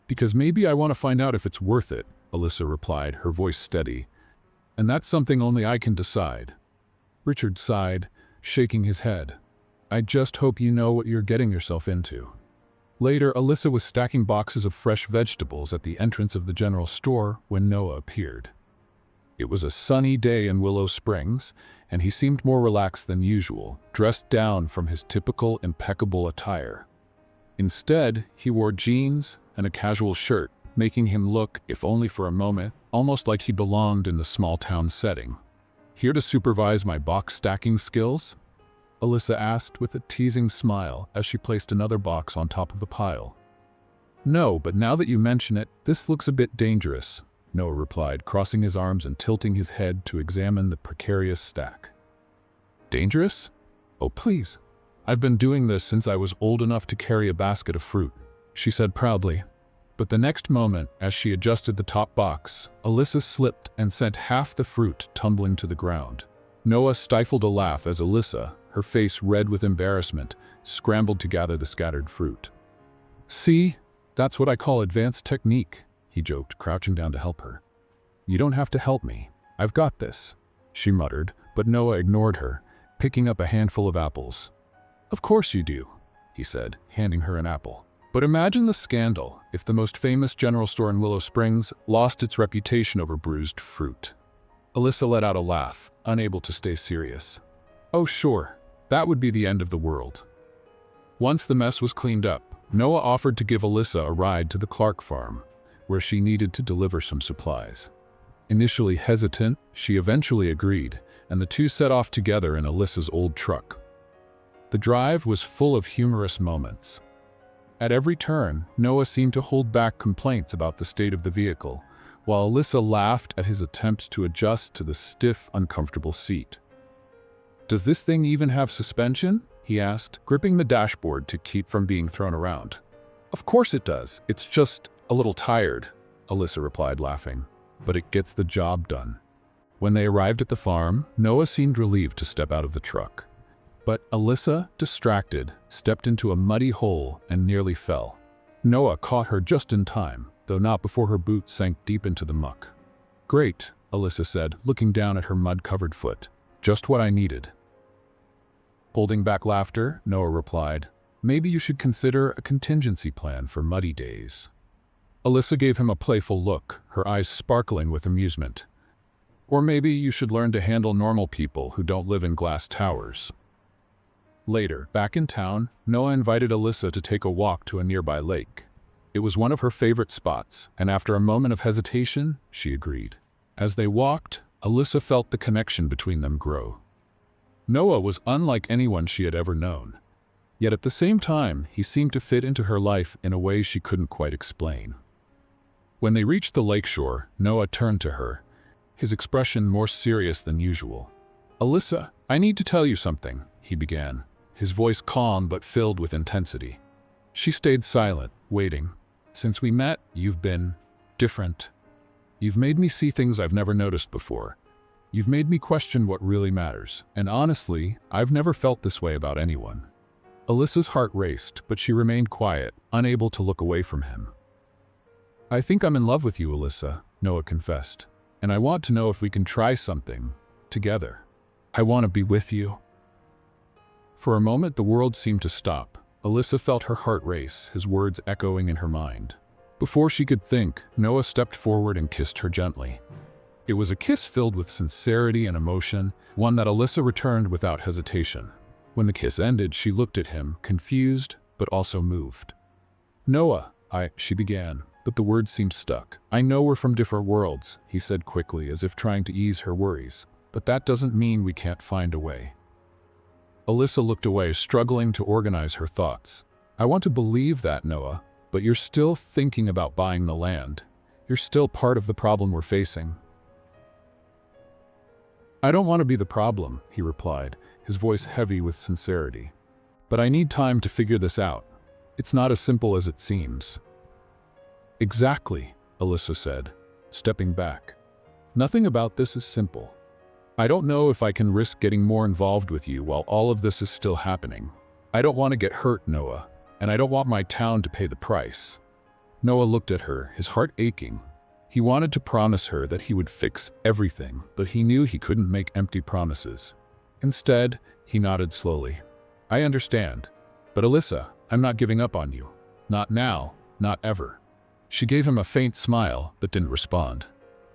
"Because maybe I want to find out if it's worth it," Alyssa replied, her voice steady. "And that's something only I can decide." Richard sighed, shaking his head. "I just hope you know what you're getting yourself into." Later, Alyssa was stacking boxes of fresh vegetables at the entrance of the general store when Noah appeared. It was a sunny day in Willow Springs, and he seemed more relaxed than usual, dressed down from his typical impeccable attire. Instead, he wore jeans and a casual shirt, making him look, if only for a moment, almost like he belonged in the small-town setting. "Here to supervise my box stacking skills?" Alyssa asked with a teasing smile as she placed another box on top of the pile. "No, but now that you mention it, this looks a bit dangerous," Noah replied, crossing his arms and tilting his head to examine the precarious stack. "Dangerous? Oh, please. I've been doing this since I was old enough to carry a basket of fruit," she said proudly. But the next moment, as she adjusted the top box, Alyssa slipped and sent half the fruit tumbling to the ground. Noah stifled a laugh as Alyssa, her face red with embarrassment, scrambled to gather the scattered fruit. "See, that's what I call advanced technique," he joked, crouching down to help her. "You don't have to help me. I've got this," she muttered, but Noah ignored her, picking up a handful of apples. "Of course you do," he said, handing her an apple. "But imagine the scandal if the most famous general store in Willow Springs lost its reputation over bruised fruit." Alyssa let out a laugh, unable to stay serious. Oh sure, that would be the end of the world. Once the mess was cleaned up, Noah offered to give Alyssa a ride to the Clark farm, where she needed to deliver some supplies. Initially hesitant, she eventually agreed, and the two set off together in Alyssa's old truck. The drive was full of humorous moments. At every turn, Noah seemed to hold back complaints about the state of the vehicle, while Alyssa laughed at his attempts to adjust to the stiff, uncomfortable seat. "Does this thing even have suspension?" he asked, gripping the dashboard to keep from being thrown around. "Of course it does. It's just a little tired," Alyssa replied, laughing. "But it gets the job done." When they arrived at the farm, Noah seemed relieved to step out of the truck. But Alyssa, distracted, stepped into a muddy hole and nearly fell. Noah caught her just in time, though not before her boot sank deep into the muck. "Great," Alyssa said, looking down at her mud-covered foot. "Just what I needed." Holding back laughter, Noah replied, "Maybe you should consider a contingency plan for muddy days." Alyssa gave him a playful look, her eyes sparkling with amusement. "Or maybe you should learn to handle normal people who don't live in glass towers." Later, back in town, Noah invited Alyssa to take a walk to a nearby lake. It was one of her favorite spots, and after a moment of hesitation, she agreed. As they walked, Alyssa felt the connection between them grow. Noah was unlike anyone she had ever known. Yet at the same time, he seemed to fit into her life in a way she couldn't quite explain. When they reached the lakeshore, Noah turned to her, his expression more serious than usual. "Alyssa, I need to tell you something," he began, his voice calm but filled with intensity. She stayed silent, waiting. "Since we met, you've been different. You've made me see things I've never noticed before. You've made me question what really matters, and honestly, I've never felt this way about anyone." Alyssa's heart raced, but she remained quiet, unable to look away from him. "I think I'm in love with you, Alyssa," Noah confessed, "and I want to know if we can try something together. I want to be with you." For a moment, the world seemed to stop. Alyssa felt her heart race, his words echoing in her mind. Before she could think, Noah stepped forward and kissed her gently. It was a kiss filled with sincerity and emotion, one that Alyssa returned without hesitation. When the kiss ended, she looked at him, confused, but also moved. "Noah, she began, but the words seemed stuck. "I know we're from different worlds," he said quickly, as if trying to ease her worries. "But that doesn't mean we can't find a way." Alyssa looked away, struggling to organize her thoughts. "I want to believe that, Noah, but you're still thinking about buying the land. You're still part of the problem we're facing." "I don't want to be the problem," he replied, his voice heavy with sincerity. "But I need time to figure this out. It's not as simple as it seems." "Exactly," Alyssa said, stepping back. "Nothing about this is simple. I don't know if I can risk getting more involved with you while all of this is still happening. I don't want to get hurt, Noah, and I don't want my town to pay the price." Noah looked at her, his heart aching. He wanted to promise her that he would fix everything, but he knew he couldn't make empty promises. Instead, he nodded slowly. "I understand. But Alyssa, I'm not giving up on you. Not now, not ever." She gave him a faint smile, but didn't respond.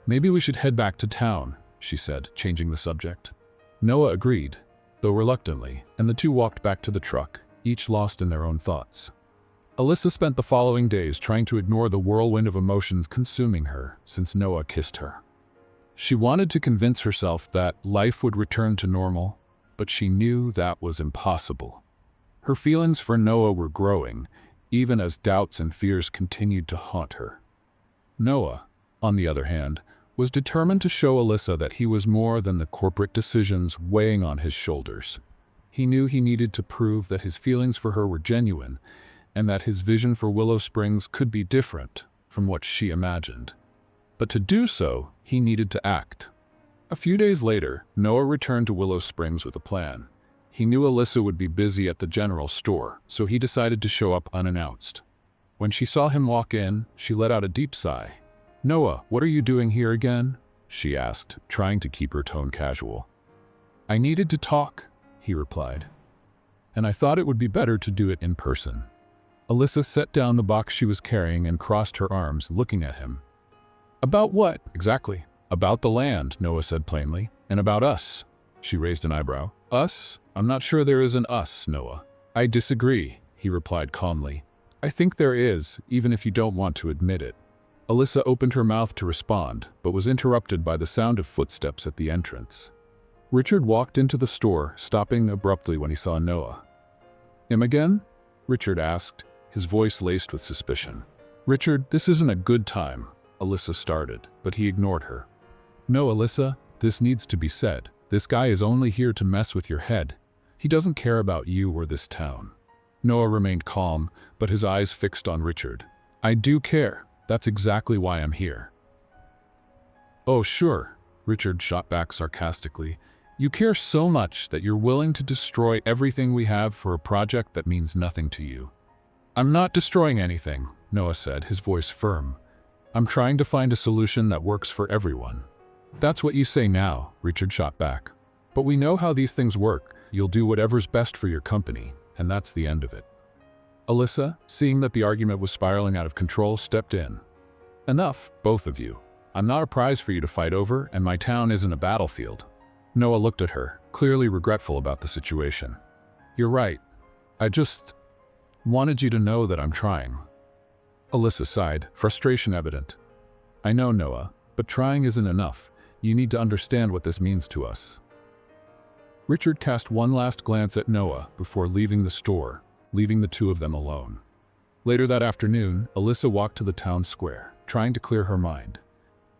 "Maybe we should head back to town," she said, changing the subject. Noah agreed, though reluctantly, and the two walked back to the truck, each lost in their own thoughts. Alyssa spent the following days trying to ignore the whirlwind of emotions consuming her since Noah kissed her. She wanted to convince herself that life would return to normal, but she knew that was impossible. Her feelings for Noah were growing, even as doubts and fears continued to haunt her. Noah, on the other hand, was determined to show Alyssa that he was more than the corporate decisions weighing on his shoulders. He knew he needed to prove that his feelings for her were genuine, and that his vision for Willow Springs could be different from what she imagined. But to do so, he needed to act. A few days later, Noah returned to Willow Springs with a plan. He knew Alyssa would be busy at the general store, so he decided to show up unannounced. When she saw him walk in, she let out a deep sigh. "Noah, what are you doing here again?" she asked, trying to keep her tone casual. "I needed to talk," he replied. "And I thought it would be better to do it in person." Alyssa set down the box she was carrying and crossed her arms, looking at him. "About what, exactly?" "About the land," Noah said plainly, And about us? She raised an eyebrow. Us? I'm not sure there is an us, Noah. I disagree, he replied calmly. I think there is, even if you don't want to admit it. Alyssa opened her mouth to respond, but was interrupted by the sound of footsteps at the entrance. Richard walked into the store, stopping abruptly when he saw Noah. Him again? Richard asked, his voice laced with suspicion. Richard, this isn't a good time, Alyssa started, but he ignored her. No, Alyssa, this needs to be said. This guy is only here to mess with your head. He doesn't care about you or this town. Noah remained calm, but his eyes fixed on Richard. I do care. That's exactly why I'm here. Oh, sure, Richard shot back sarcastically. You care so much that you're willing to destroy everything we have for a project that means nothing to you. I'm not destroying anything, Noah said, his voice firm. I'm trying to find a solution that works for everyone. That's what you say now, Richard shot back. But we know how these things work. You'll do whatever's best for your company, and that's the end of it. Alyssa, seeing that the argument was spiraling out of control, stepped in. Enough, both of you. I'm not a prize for you to fight over, and my town isn't a battlefield. Noah looked at her, clearly regretful about the situation. You're right. I just wanted you to know that I'm trying. Alyssa sighed, frustration evident. I know, Noah, but trying isn't enough. You need to understand what this means to us. Richard cast one last glance at Noah before leaving the store, leaving the two of them alone. Later that afternoon, Alyssa walked to the town square, trying to clear her mind.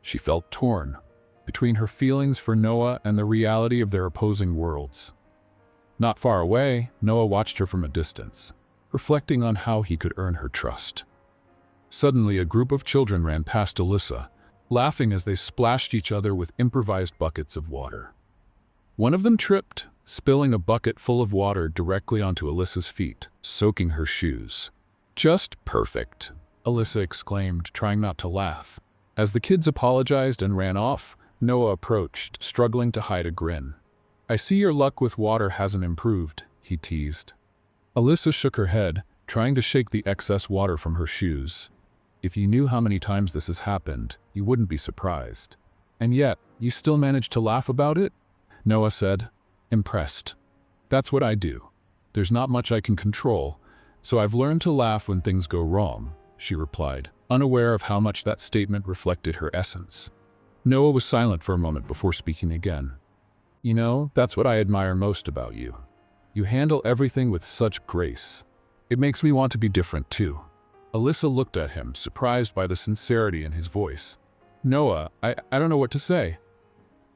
She felt torn between her feelings for Noah and the reality of their opposing worlds. Not far away, Noah watched her from a distance, reflecting on how he could earn her trust. Suddenly, a group of children ran past Alyssa, laughing as they splashed each other with improvised buckets of water. One of them tripped, spilling a bucket full of water directly onto Alyssa's feet, soaking her shoes. Just perfect, Alyssa exclaimed, trying not to laugh. As the kids apologized and ran off, Noah approached, struggling to hide a grin. I see your luck with water hasn't improved, he teased. Alyssa shook her head, trying to shake the excess water from her shoes. If you knew how many times this has happened, you wouldn't be surprised. And yet, you still managed to laugh about it? Noah said, impressed. That's what I do. There's not much I can control, so I've learned to laugh when things go wrong, she replied, unaware of how much that statement reflected her essence. Noah was silent for a moment before speaking again. You know, that's what I admire most about you. You handle everything with such grace. It makes me want to be different too. Alyssa looked at him, surprised by the sincerity in his voice. Noah, I don't know what to say.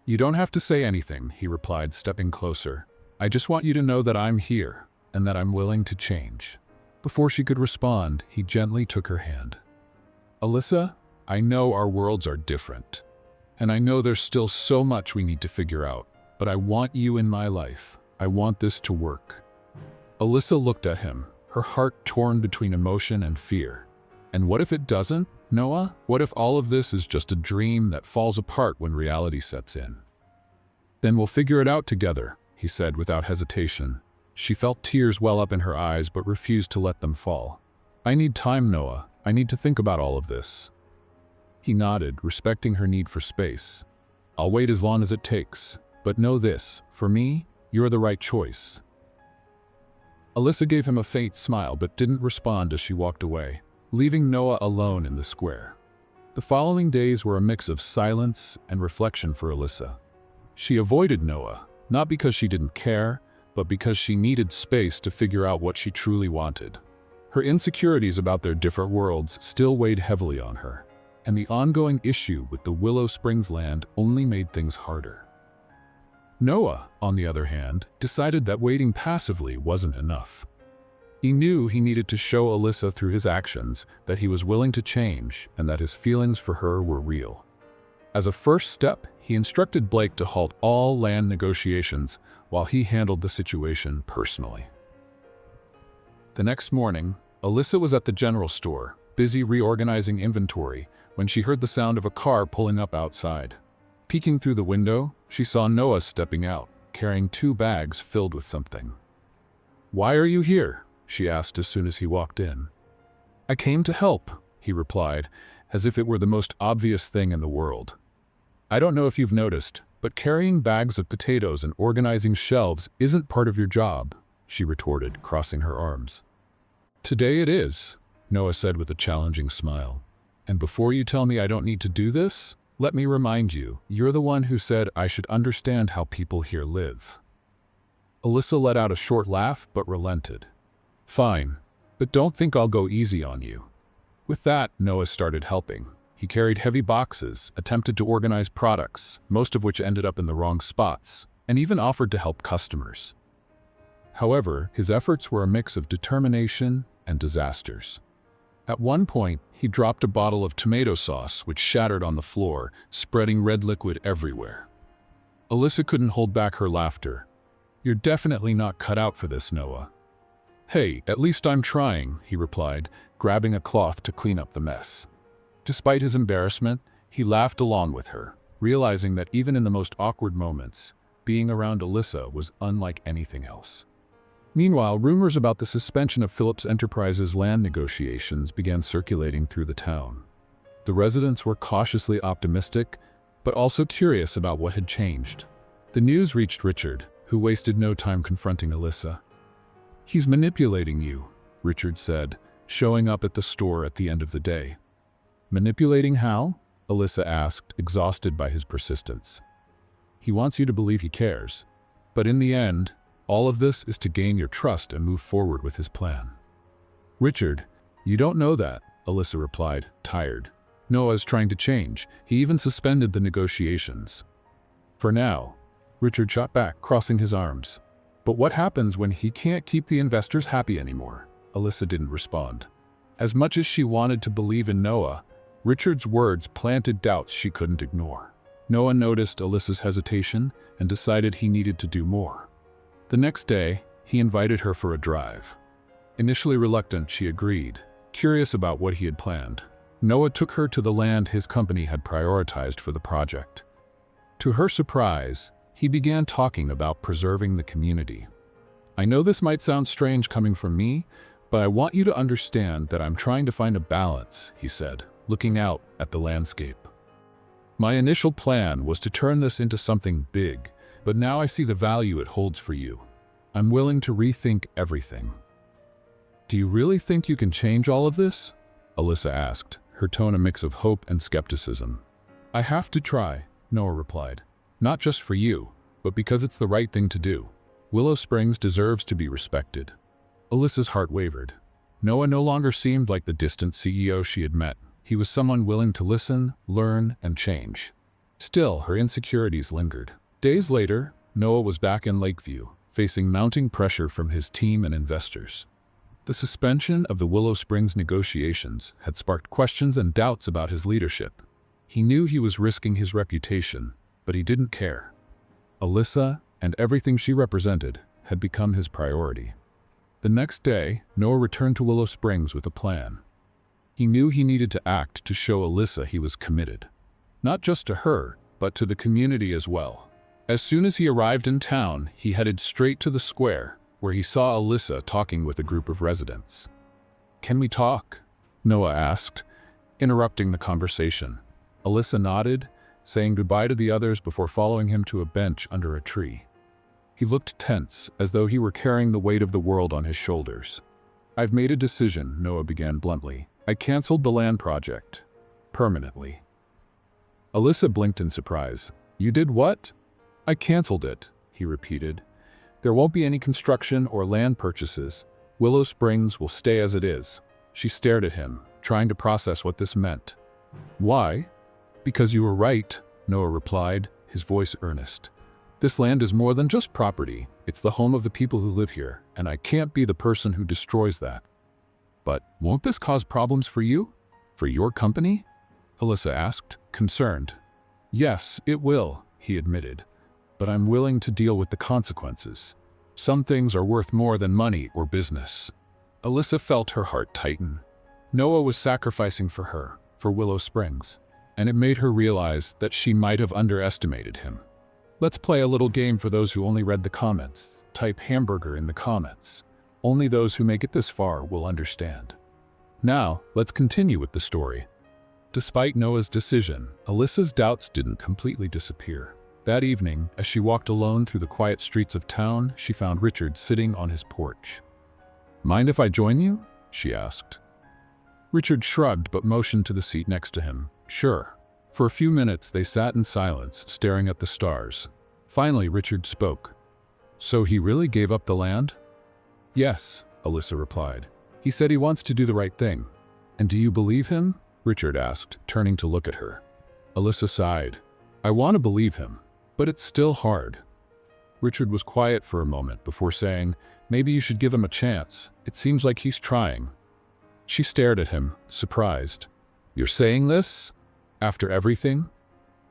You don't have to say anything, he replied, stepping closer. I just want you to know that I'm here, and that I'm willing to change. Before she could respond, he gently took her hand. Alyssa, I know our worlds are different. And I know there's still so much we need to figure out, but I want you in my life. I want this to work. Alyssa looked at him, her heart torn between emotion and fear. And what if it doesn't, Noah? What if all of this is just a dream that falls apart when reality sets in? Then we'll figure it out together, he said without hesitation. She felt tears well up in her eyes but refused to let them fall. I need time, Noah. I need to think about all of this. He nodded, respecting her need for space. I'll wait as long as it takes, but know this, for me, you're the right choice. Alyssa gave him a faint smile but didn't respond as she walked away, leaving Noah alone in the square. The following days were a mix of silence and reflection for Alyssa. She avoided Noah, not because she didn't care, but because she needed space to figure out what she truly wanted. Her insecurities about their different worlds still weighed heavily on her, and the ongoing issue with the Willow Springs land only made things harder. Noah, on the other hand, decided that waiting passively wasn't enough. He knew he needed to show Alyssa through his actions that he was willing to change and that his feelings for her were real. As a first step, he instructed Blake to halt all land negotiations while he handled the situation personally. The next morning, Alyssa was at the general store, busy reorganizing inventory, when she heard the sound of a car pulling up outside. Peeking through the window, she saw Noah stepping out, carrying 2 bags filled with something. Why are you here? She asked as soon as he walked in. I came to help, he replied, as if it were the most obvious thing in the world. I don't know if you've noticed, but But carrying bags of potatoes and organizing shelves isn't part of your job, she retorted, crossing her arms. Today it is, Noah said with a challenging smile. And before you tell me I don't need to do this, let me remind you, you're the one who said I should understand how people here live. Alyssa let out a short laugh but relented. Fine, but don't think I'll go easy on you. With that, Noah started helping. He carried heavy boxes, attempted to organize products, most of which ended up in the wrong spots, and even offered to help customers. However, his efforts were a mix of determination and disasters. At one point, he dropped a bottle of tomato sauce which shattered on the floor, spreading red liquid everywhere. Alyssa couldn't hold back her laughter. You're definitely not cut out for this, Noah. Hey, at least I'm trying, he replied, grabbing a cloth to clean up the mess. Despite his embarrassment, he laughed along with her, realizing that even in the most awkward moments, being around Alyssa was unlike anything else. Meanwhile, rumors about the suspension of Phillips Enterprises' land negotiations began circulating through the town. The residents were cautiously optimistic, but also curious about what had changed. The news reached Richard, who wasted no time confronting Alyssa. He's manipulating you, Richard said, showing up at the store at the end of the day. Manipulating how? Alyssa asked, exhausted by his persistence. He wants you to believe he cares, but in the end, all of this is to gain your trust and move forward with his plan. Richard, you don't know that, Alyssa replied, tired. Noah is trying to change. He even suspended the negotiations. For now, Richard shot back, crossing his arms. But what happens when he can't keep the investors happy anymore? Alyssa didn't respond. As much as she wanted to believe in Noah, Richard's words planted doubts she couldn't ignore. Noah noticed Alyssa's hesitation and decided he needed to do more. The next day, he invited her for a drive. Initially reluctant, she agreed, curious about what he had planned. Noah took her to the land his company had prioritized for the project. To her surprise, he began talking about preserving the community. I know this might sound strange coming from me, but I want you to understand that I'm trying to find a balance, he said, looking out at the landscape. My initial plan was to turn this into something big, but now I see the value it holds for you. I'm willing to rethink everything. Do you really think you can change all of this? Alyssa asked, her tone a mix of hope and skepticism. I have to try, Noah replied. Not just for you, but because it's the right thing to do. Willow Springs deserves to be respected. Alyssa's heart wavered. Noah no longer seemed like the distant CEO she had met. He was someone willing to listen, learn, and change. Still, her insecurities lingered. Days later, Noah was back in Lakeview, facing mounting pressure from his team and investors. The suspension of the Willow Springs negotiations had sparked questions and doubts about his leadership. He knew he was risking his reputation, but he didn't care. Alyssa, and everything she represented, had become his priority. The next day, Noah returned to Willow Springs with a plan. He knew he needed to act to show Alyssa he was committed. Not just to her, but to the community as well. As soon as he arrived in town, he headed straight to the square, where he saw Alyssa talking with a group of residents. Can we talk? Noah asked, interrupting the conversation. Alyssa nodded, saying goodbye to the others before following him to a bench under a tree. He looked tense, as though he were carrying the weight of the world on his shoulders. I've made a decision, Noah began bluntly. I canceled the land project. Permanently. Alyssa blinked in surprise. You did what? I canceled it, he repeated. There won't be any construction or land purchases. Willow Springs will stay as it is. She stared at him, trying to process what this meant. Why? Because you were right, Noah replied, his voice earnest. This land is more than just property. It's the home of the people who live here, and I can't be the person who destroys that. But won't this cause problems for you? For your company? Alyssa asked, concerned. Yes, it will, he admitted. But I'm willing to deal with the consequences. Some things are worth more than money or business. Alyssa felt her heart tighten. Noah was sacrificing for her, for Willow Springs, and it made her realize that she might have underestimated him. Let's play a little game for those who only read the comments. Type hamburger in the comments. Only those who make it this far will understand. Now, let's continue with the story. Despite Noah's decision, Alyssa's doubts didn't completely disappear. That evening, as she walked alone through the quiet streets of town, she found Richard sitting on his porch. "Mind if I join you?" she asked. Richard shrugged but motioned to the seat next to him. "Sure." For a few minutes they sat in silence, staring at the stars. Finally, Richard spoke. "So he really gave up the land?" "Yes," Alyssa replied. "He said he wants to do the right thing." "And do you believe him?" Richard asked, turning to look at her. Alyssa sighed. "I want to believe him, but it's still hard." Richard was quiet for a moment before saying, "Maybe you should give him a chance. It seems like he's trying." She stared at him, surprised. "You're saying this? After everything?"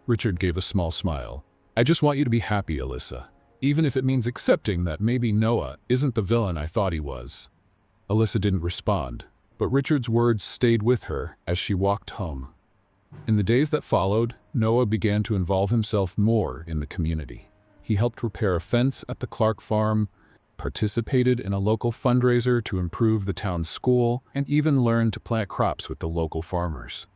Richard gave a small smile. "I just want you to be happy, Alyssa, even if it means accepting that maybe Noah isn't the villain I thought he was." Alyssa didn't respond, but Richard's words stayed with her as she walked home. In the days that followed, Noah began to involve himself more in the community. He helped repair a fence at the Clark farm, participated in a local fundraiser to improve the town's school, and even learned to plant crops with the local farmers.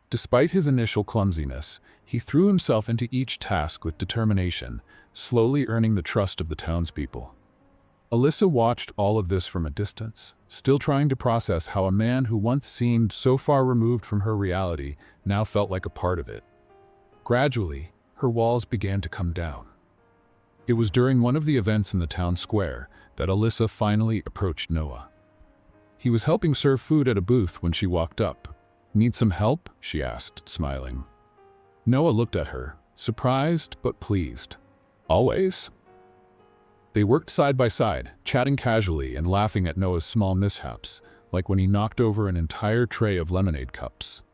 Despite his initial clumsiness, he threw himself into each task with determination, slowly earning the trust of the townspeople. Alyssa watched all of this from a distance, still trying to process how a man who once seemed so far removed from her reality now felt like a part of it. Gradually, her walls began to come down. It was during one of the events in the town square that Alyssa finally approached Noah. He was helping serve food at a booth when she walked up. "Need some help?" she asked, smiling. Noah looked at her, surprised but pleased. "Always?" They worked side by side, chatting casually and laughing at Noah's small mishaps, like when he knocked over an entire tray of lemonade cups.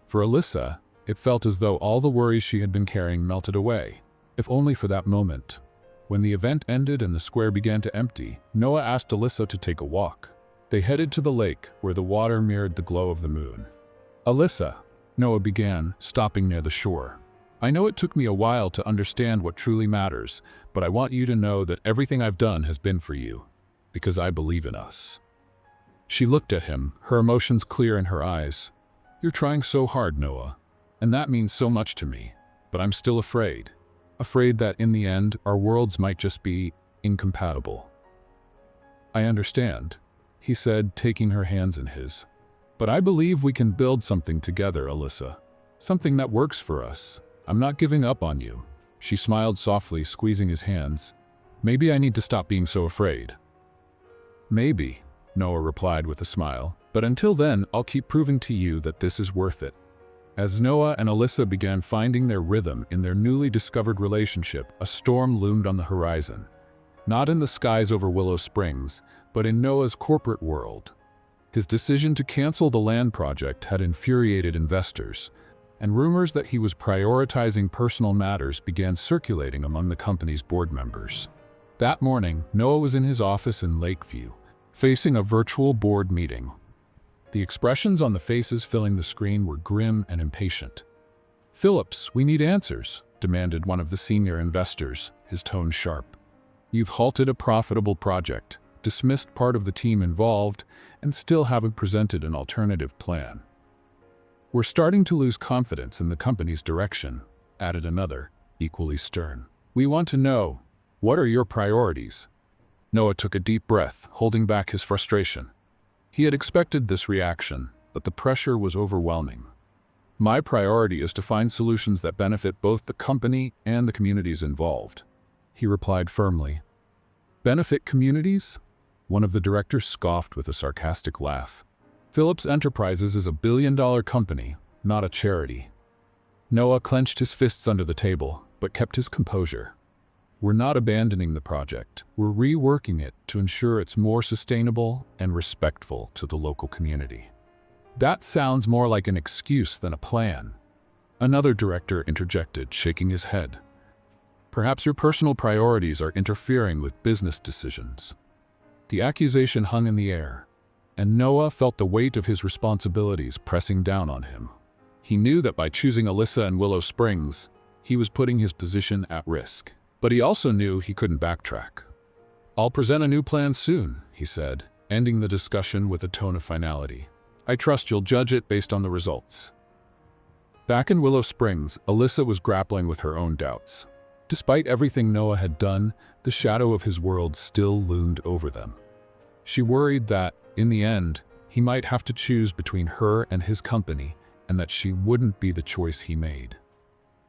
For Alyssa, it felt as though all the worries she had been carrying melted away, if only for that moment. When the event ended and the square began to empty, Noah asked Alyssa to take a walk. They headed to the lake, where the water mirrored the glow of the moon. "Alyssa," Noah began, stopping near the shore. "I know it took me a while to understand what truly matters, but I want you to know that everything I've done has been for you, because I believe in us." She looked at him, her emotions clear in her eyes. "You're trying so hard, Noah, and that means so much to me, but I'm still afraid. Afraid that in the end, our worlds might just be incompatible." "I understand," he said, taking her hands in his. "But I believe we can build something together, Alyssa. Something that works for us. I'm not giving up on you." She smiled softly, squeezing his hands. "Maybe I need to stop being so afraid." "Maybe," Noah replied with a smile. "But until then, I'll keep proving to you that this is worth it." As Noah and Alyssa began finding their rhythm in their newly discovered relationship, a storm loomed on the horizon. Not in the skies over Willow Springs, but in Noah's corporate world. His decision to cancel the land project had infuriated investors, and rumors that he was prioritizing personal matters began circulating among the company's board members. That morning, Noah was in his office in Lakeview, facing a virtual board meeting. The expressions on the faces filling the screen were grim and impatient. "Phillips, we need answers," demanded one of the senior investors, his tone sharp. "You've halted a profitable project, dismissed part of the team involved, and still haven't presented an alternative plan. We're starting to lose confidence in the company's direction," added another, equally stern. "We want to know, what are your priorities?" Noah took a deep breath, holding back his frustration. He had expected this reaction, but the pressure was overwhelming. "My priority is to find solutions that benefit both the company and the communities involved," he replied firmly. "Benefit communities?" One of the directors scoffed with a sarcastic laugh. "Phillips Enterprises is a billion-dollar company, not a charity." Noah clenched his fists under the table, but kept his composure. "We're not abandoning the project. We're reworking it to ensure it's more sustainable and respectful to the local community." "That sounds more like an excuse than a plan," another director interjected, shaking his head. "Perhaps your personal priorities are interfering with business decisions." The accusation hung in the air, and Noah felt the weight of his responsibilities pressing down on him. He knew that by choosing Alyssa and Willow Springs, he was putting his position at risk. But he also knew he couldn't backtrack. "I'll present a new plan soon," he said, ending the discussion with a tone of finality. "I trust you'll judge it based on the results." Back in Willow Springs, Alyssa was grappling with her own doubts. Despite everything Noah had done, the shadow of his world still loomed over them. She worried that, in the end, he might have to choose between her and his company, and that she wouldn't be the choice he made.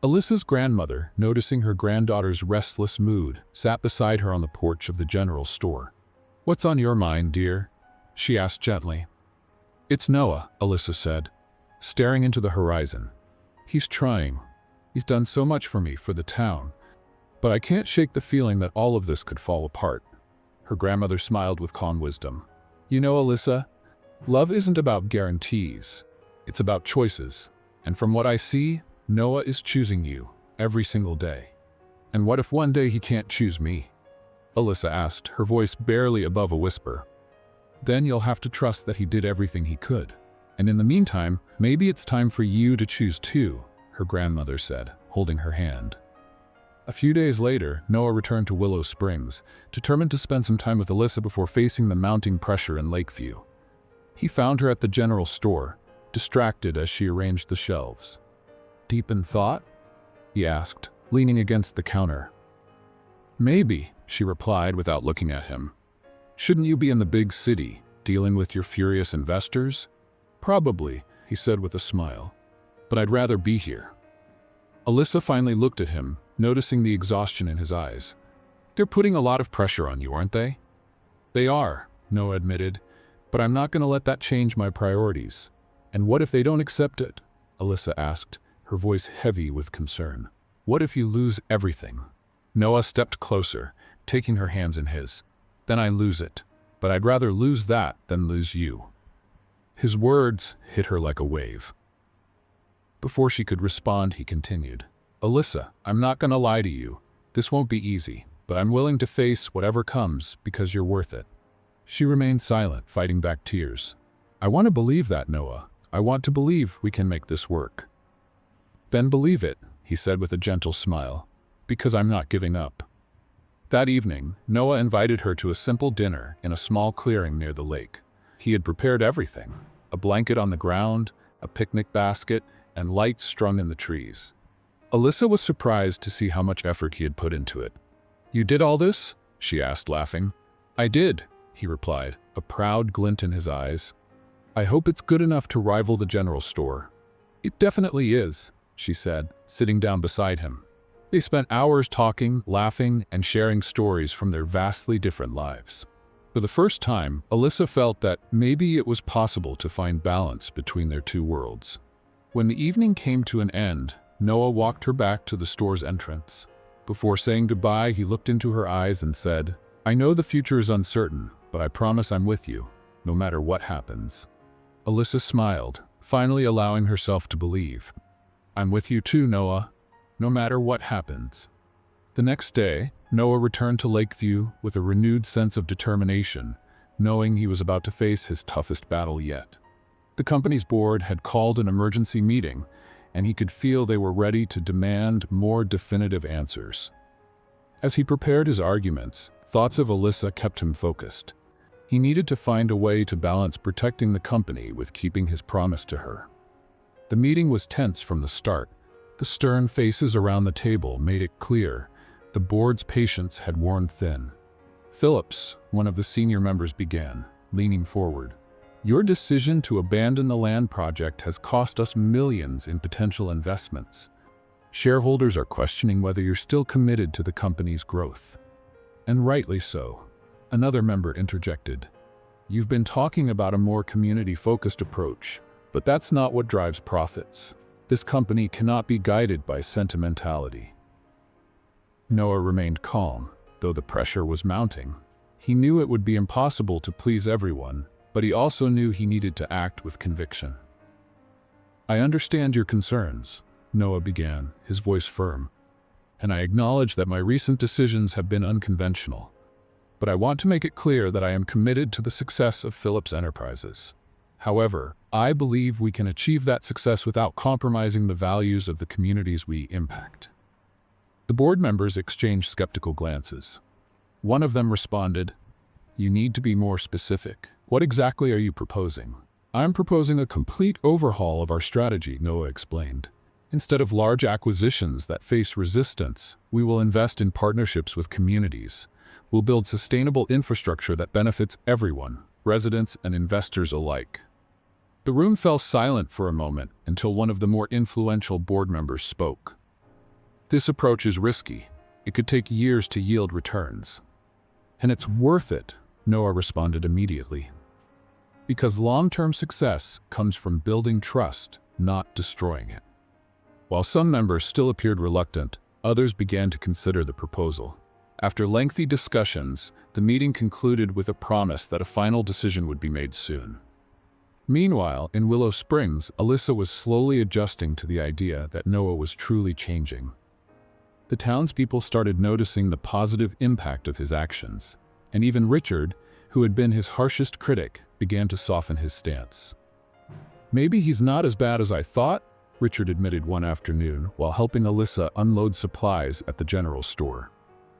Alyssa's grandmother, noticing her granddaughter's restless mood, sat beside her on the porch of the general store. "What's on your mind, dear?" she asked gently. "It's Noah," Alyssa said, staring into the horizon. "He's trying. He's done so much for me, for the town. But I can't shake the feeling that all of this could fall apart." Her grandmother smiled with calm wisdom. "You know, Alyssa, love isn't about guarantees. It's about choices. And from what I see, Noah is choosing you every single day. And what if one day he can't choose me?" Alyssa asked, her voice barely above a whisper. "Then you'll have to trust that he did everything he could. And in the meantime, maybe it's time for you to choose too," her grandmother said, holding her hand. A few days later, Noah returned to Willow Springs, determined to spend some time with Alyssa before facing the mounting pressure in Lakeview. He found her at the general store, distracted as she arranged the shelves. "Deep in thought?" he asked, leaning against the counter. "Maybe," she replied without looking at him. "Shouldn't you be in the big city, dealing with your furious investors?" "Probably," he said with a smile. "But I'd rather be here." Alyssa finally looked at him, noticing the exhaustion in his eyes. "They're putting a lot of pressure on you, aren't they?" "They are," Noah admitted, "but I'm not going to let that change my priorities." "And what if they don't accept it?" Alyssa asked, her voice heavy with concern. "What if you lose everything?" Noah stepped closer, taking her hands in his. "Then I lose it. But I'd rather lose that than lose you." His words hit her like a wave. Before she could respond, he continued. "Alyssa, I'm not going to lie to you. This won't be easy, but I'm willing to face whatever comes because you're worth it." She remained silent, fighting back tears. "I want to believe that, Noah. I want to believe we can make this work." "Then believe it," he said with a gentle smile, "because I'm not giving up." That evening, Noah invited her to a simple dinner in a small clearing near the lake. He had prepared everything: a blanket on the ground, a picnic basket, and lights strung in the trees. Alyssa was surprised to see how much effort he had put into it. "You did all this?" she asked, laughing. "I did," he replied, a proud glint in his eyes. "I hope it's good enough to rival the general store." "It definitely is," she said, sitting down beside him. They spent hours talking, laughing, and sharing stories from their vastly different lives. For the first time, Alyssa felt that maybe it was possible to find balance between their two worlds. When the evening came to an end, Noah walked her back to the store's entrance. Before saying goodbye, he looked into her eyes and said, "I know the future is uncertain, but I promise I'm with you, no matter what happens." Alyssa smiled, finally allowing herself to believe. "I'm with you too, Noah, no matter what happens." The next day, Noah returned to Lakeview with a renewed sense of determination, knowing he was about to face his toughest battle yet. The company's board had called an emergency meeting, and he could feel they were ready to demand more definitive answers. As he prepared his arguments, thoughts of Alyssa kept him focused. He needed to find a way to balance protecting the company with keeping his promise to her. The meeting was tense from the start. The stern faces around the table made it clear the board's patience had worn thin. Phillips, one of the senior members, began, leaning forward. "Your decision to abandon the land project has cost us millions in potential investments. Shareholders are questioning whether you're still committed to the company's growth." "And rightly so," another member interjected. "You've been talking about a more community-focused approach, but that's not what drives profits. This company cannot be guided by sentimentality." Noah remained calm, though the pressure was mounting. He knew it would be impossible to please everyone, but he also knew he needed to act with conviction. "I understand your concerns," Noah began, his voice firm, "and I acknowledge that my recent decisions have been unconventional. But I want to make it clear that I am committed to the success of Phillips Enterprises. However, I believe we can achieve that success without compromising the values of the communities we impact." The board members exchanged skeptical glances. One of them responded, "You need to be more specific. What exactly are you proposing?" "I'm proposing a complete overhaul of our strategy," Noah explained. Instead of large acquisitions that face resistance, we will invest in partnerships with communities. We'll build sustainable infrastructure that benefits everyone, residents and investors alike. The room fell silent for a moment until one of the more influential board members spoke. This approach is risky. It could take years to yield returns. And it's worth it, Noah responded immediately. Because long-term success comes from building trust, not destroying it. While some members still appeared reluctant, others began to consider the proposal. After lengthy discussions, the meeting concluded with a promise that a final decision would be made soon. Meanwhile, in Willow Springs, Alyssa was slowly adjusting to the idea that Noah was truly changing. The townspeople started noticing the positive impact of his actions, and even Richard, who had been his harshest critic, began to soften his stance. "Maybe he's not as bad as I thought," Richard admitted one afternoon while helping Alyssa unload supplies at the general store.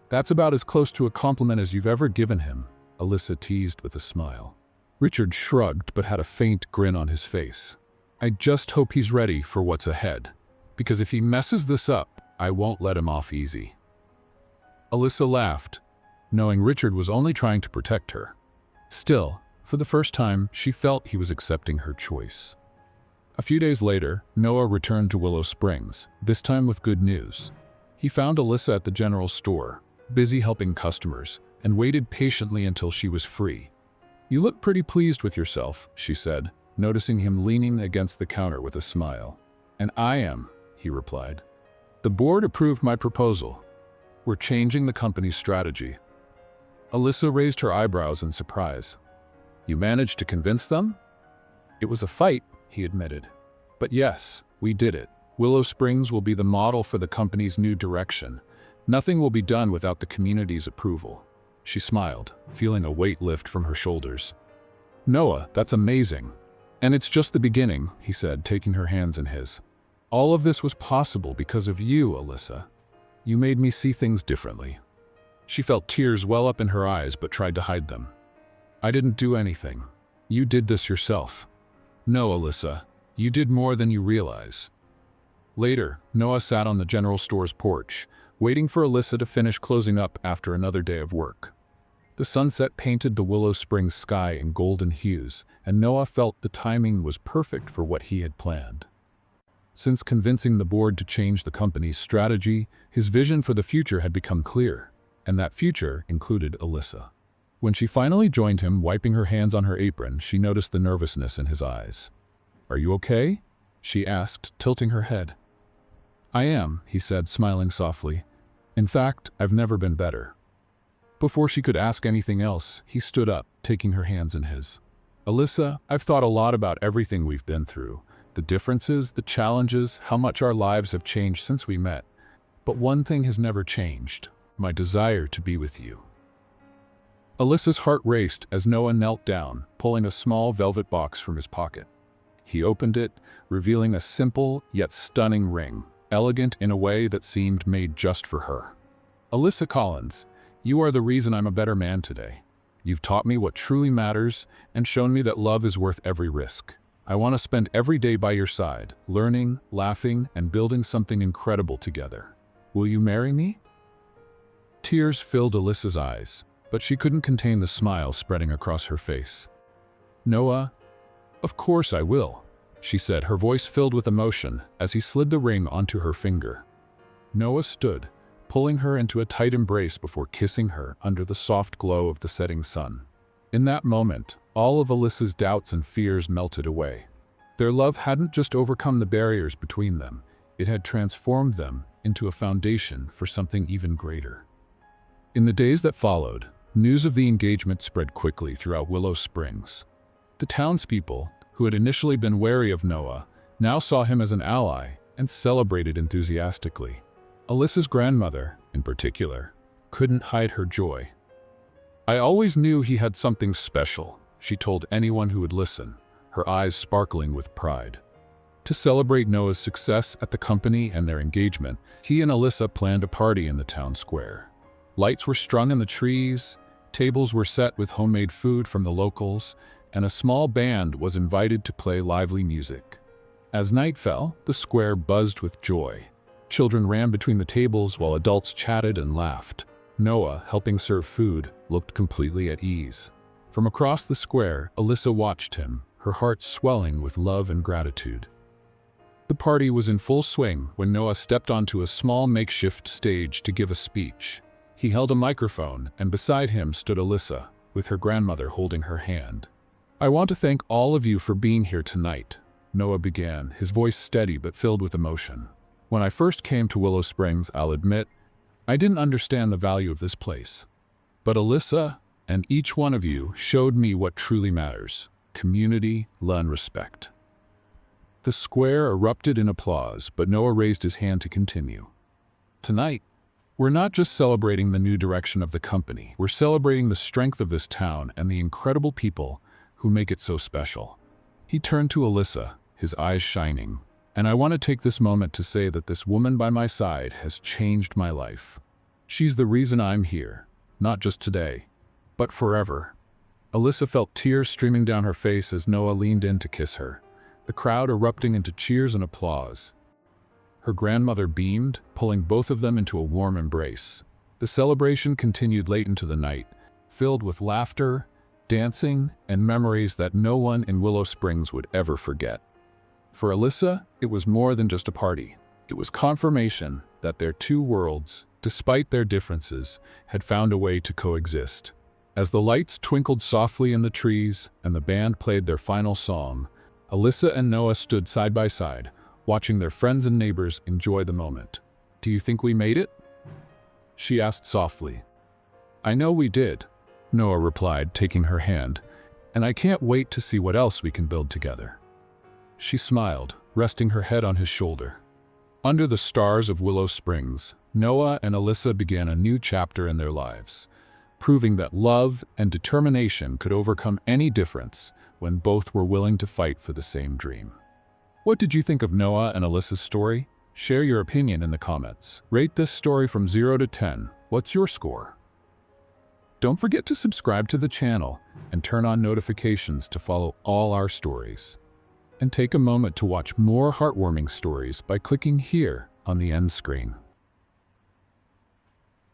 "That's about as close to a compliment as you've ever given him," Alyssa teased with a smile. Richard shrugged but had a faint grin on his face. "I just hope he's ready for what's ahead, because if he messes this up, I won't let him off easy." Alyssa laughed, knowing Richard was only trying to protect her. Still, for the first time, she felt he was accepting her choice. A few days later, Noah returned to Willow Springs, this time with good news. He found Alyssa at the general store, busy helping customers, and waited patiently until she was free. "You look pretty pleased with yourself," she said, noticing him leaning against the counter with a smile. "And I am," he replied. "The board approved my proposal. We're changing the company's strategy." Alyssa raised her eyebrows in surprise. "You managed to convince them?" "It was a fight," he admitted. "But yes, we did it. Willow Springs will be the model for the company's new direction. Nothing will be done without the community's approval." She smiled, feeling a weight lift from her shoulders. "Noah, that's amazing. And it's just the beginning," he said, taking her hands in his. "All of this was possible because of you, Alyssa. You made me see things differently." She felt tears well up in her eyes but tried to hide them. "I didn't do anything. You did this yourself." "No, Alyssa, you did more than you realize." Later, Noah sat on the general store's porch, waiting for Alyssa to finish closing up after another day of work. The sunset painted the Willow Springs sky in golden hues, and Noah felt the timing was perfect for what he had planned. Since convincing the board to change the company's strategy, his vision for the future had become clear, and that future included Alyssa. When she finally joined him, wiping her hands on her apron, she noticed the nervousness in his eyes. "Are you okay?" she asked, tilting her head. "I am," he said, smiling softly. "In fact, I've never been better." Before she could ask anything else, he stood up, taking her hands in his. "Alyssa, I've thought a lot about everything we've been through. The differences, the challenges, how much our lives have changed since we met. But one thing has never changed: my desire to be with you." Alyssa's heart raced as Noah knelt down, pulling a small velvet box from his pocket. He opened it, revealing a simple yet stunning ring, elegant in a way that seemed made just for her. "Alyssa Collins, you are the reason I'm a better man today. You've taught me what truly matters and shown me that love is worth every risk. I want to spend every day by your side, learning, laughing, and building something incredible together. Will you marry me?" Tears filled Alyssa's eyes, but she couldn't contain the smile spreading across her face. "Noah, of course I will," she said, her voice filled with emotion as he slid the ring onto her finger. Noah stood, pulling her into a tight embrace before kissing her under the soft glow of the setting sun. In that moment, all of Alyssa's doubts and fears melted away. Their love hadn't just overcome the barriers between them, it had transformed them into a foundation for something even greater. In the days that followed, news of the engagement spread quickly throughout Willow Springs. The townspeople, who had initially been wary of Noah, now saw him as an ally and celebrated enthusiastically. Alyssa's grandmother, in particular, couldn't hide her joy. "I always knew he had something special," she told anyone who would listen, her eyes sparkling with pride. To celebrate Noah's success at the company and their engagement, he and Alyssa planned a party in the town square. Lights were strung in the trees, tables were set with homemade food from the locals, and a small band was invited to play lively music. As night fell, the square buzzed with joy. Children ran between the tables while adults chatted and laughed. Noah, helping serve food, looked completely at ease. From across the square, Alyssa watched him, her heart swelling with love and gratitude. The party was in full swing when Noah stepped onto a small makeshift stage to give a speech. He held a microphone, and beside him stood Alyssa, with her grandmother holding her hand. "I want to thank all of you for being here tonight," Noah began, his voice steady but filled with emotion. "When I first came to Willow Springs, I'll admit, I didn't understand the value of this place. But Alyssa and each one of you showed me what truly matters: community, love, and respect." The square erupted in applause, but Noah raised his hand to continue. "Tonight, we're not just celebrating the new direction of the company, we're celebrating the strength of this town and the incredible people who make it so special." He turned to Alyssa, his eyes shining. "And I want to take this moment to say that this woman by my side has changed my life. She's the reason I'm here, not just today, but forever." Alyssa felt tears streaming down her face as Noah leaned in to kiss her, the crowd erupting into cheers and applause. Her grandmother beamed, pulling both of them into a warm embrace. The celebration continued late into the night, filled with laughter, dancing, and memories that no one in Willow Springs would ever forget. For Alyssa, it was more than just a party. It was confirmation that their two worlds, despite their differences, had found a way to coexist. As the lights twinkled softly in the trees and the band played their final song, Alyssa and Noah stood side by side, watching their friends and neighbors enjoy the moment. "Do you think we made it?" she asked softly. "I know we did," Noah replied, taking her hand, "and I can't wait to see what else we can build together." She smiled, resting her head on his shoulder. Under the stars of Willow Springs, Noah and Alyssa began a new chapter in their lives, proving that love and determination could overcome any difference when both were willing to fight for the same dream. What did you think of Noah and Alyssa's story? Share your opinion in the comments. Rate this story from 0 to 10. What's your score? Don't forget to subscribe to the channel and turn on notifications to follow all our stories. And take a moment to watch more heartwarming stories by clicking here on the end screen.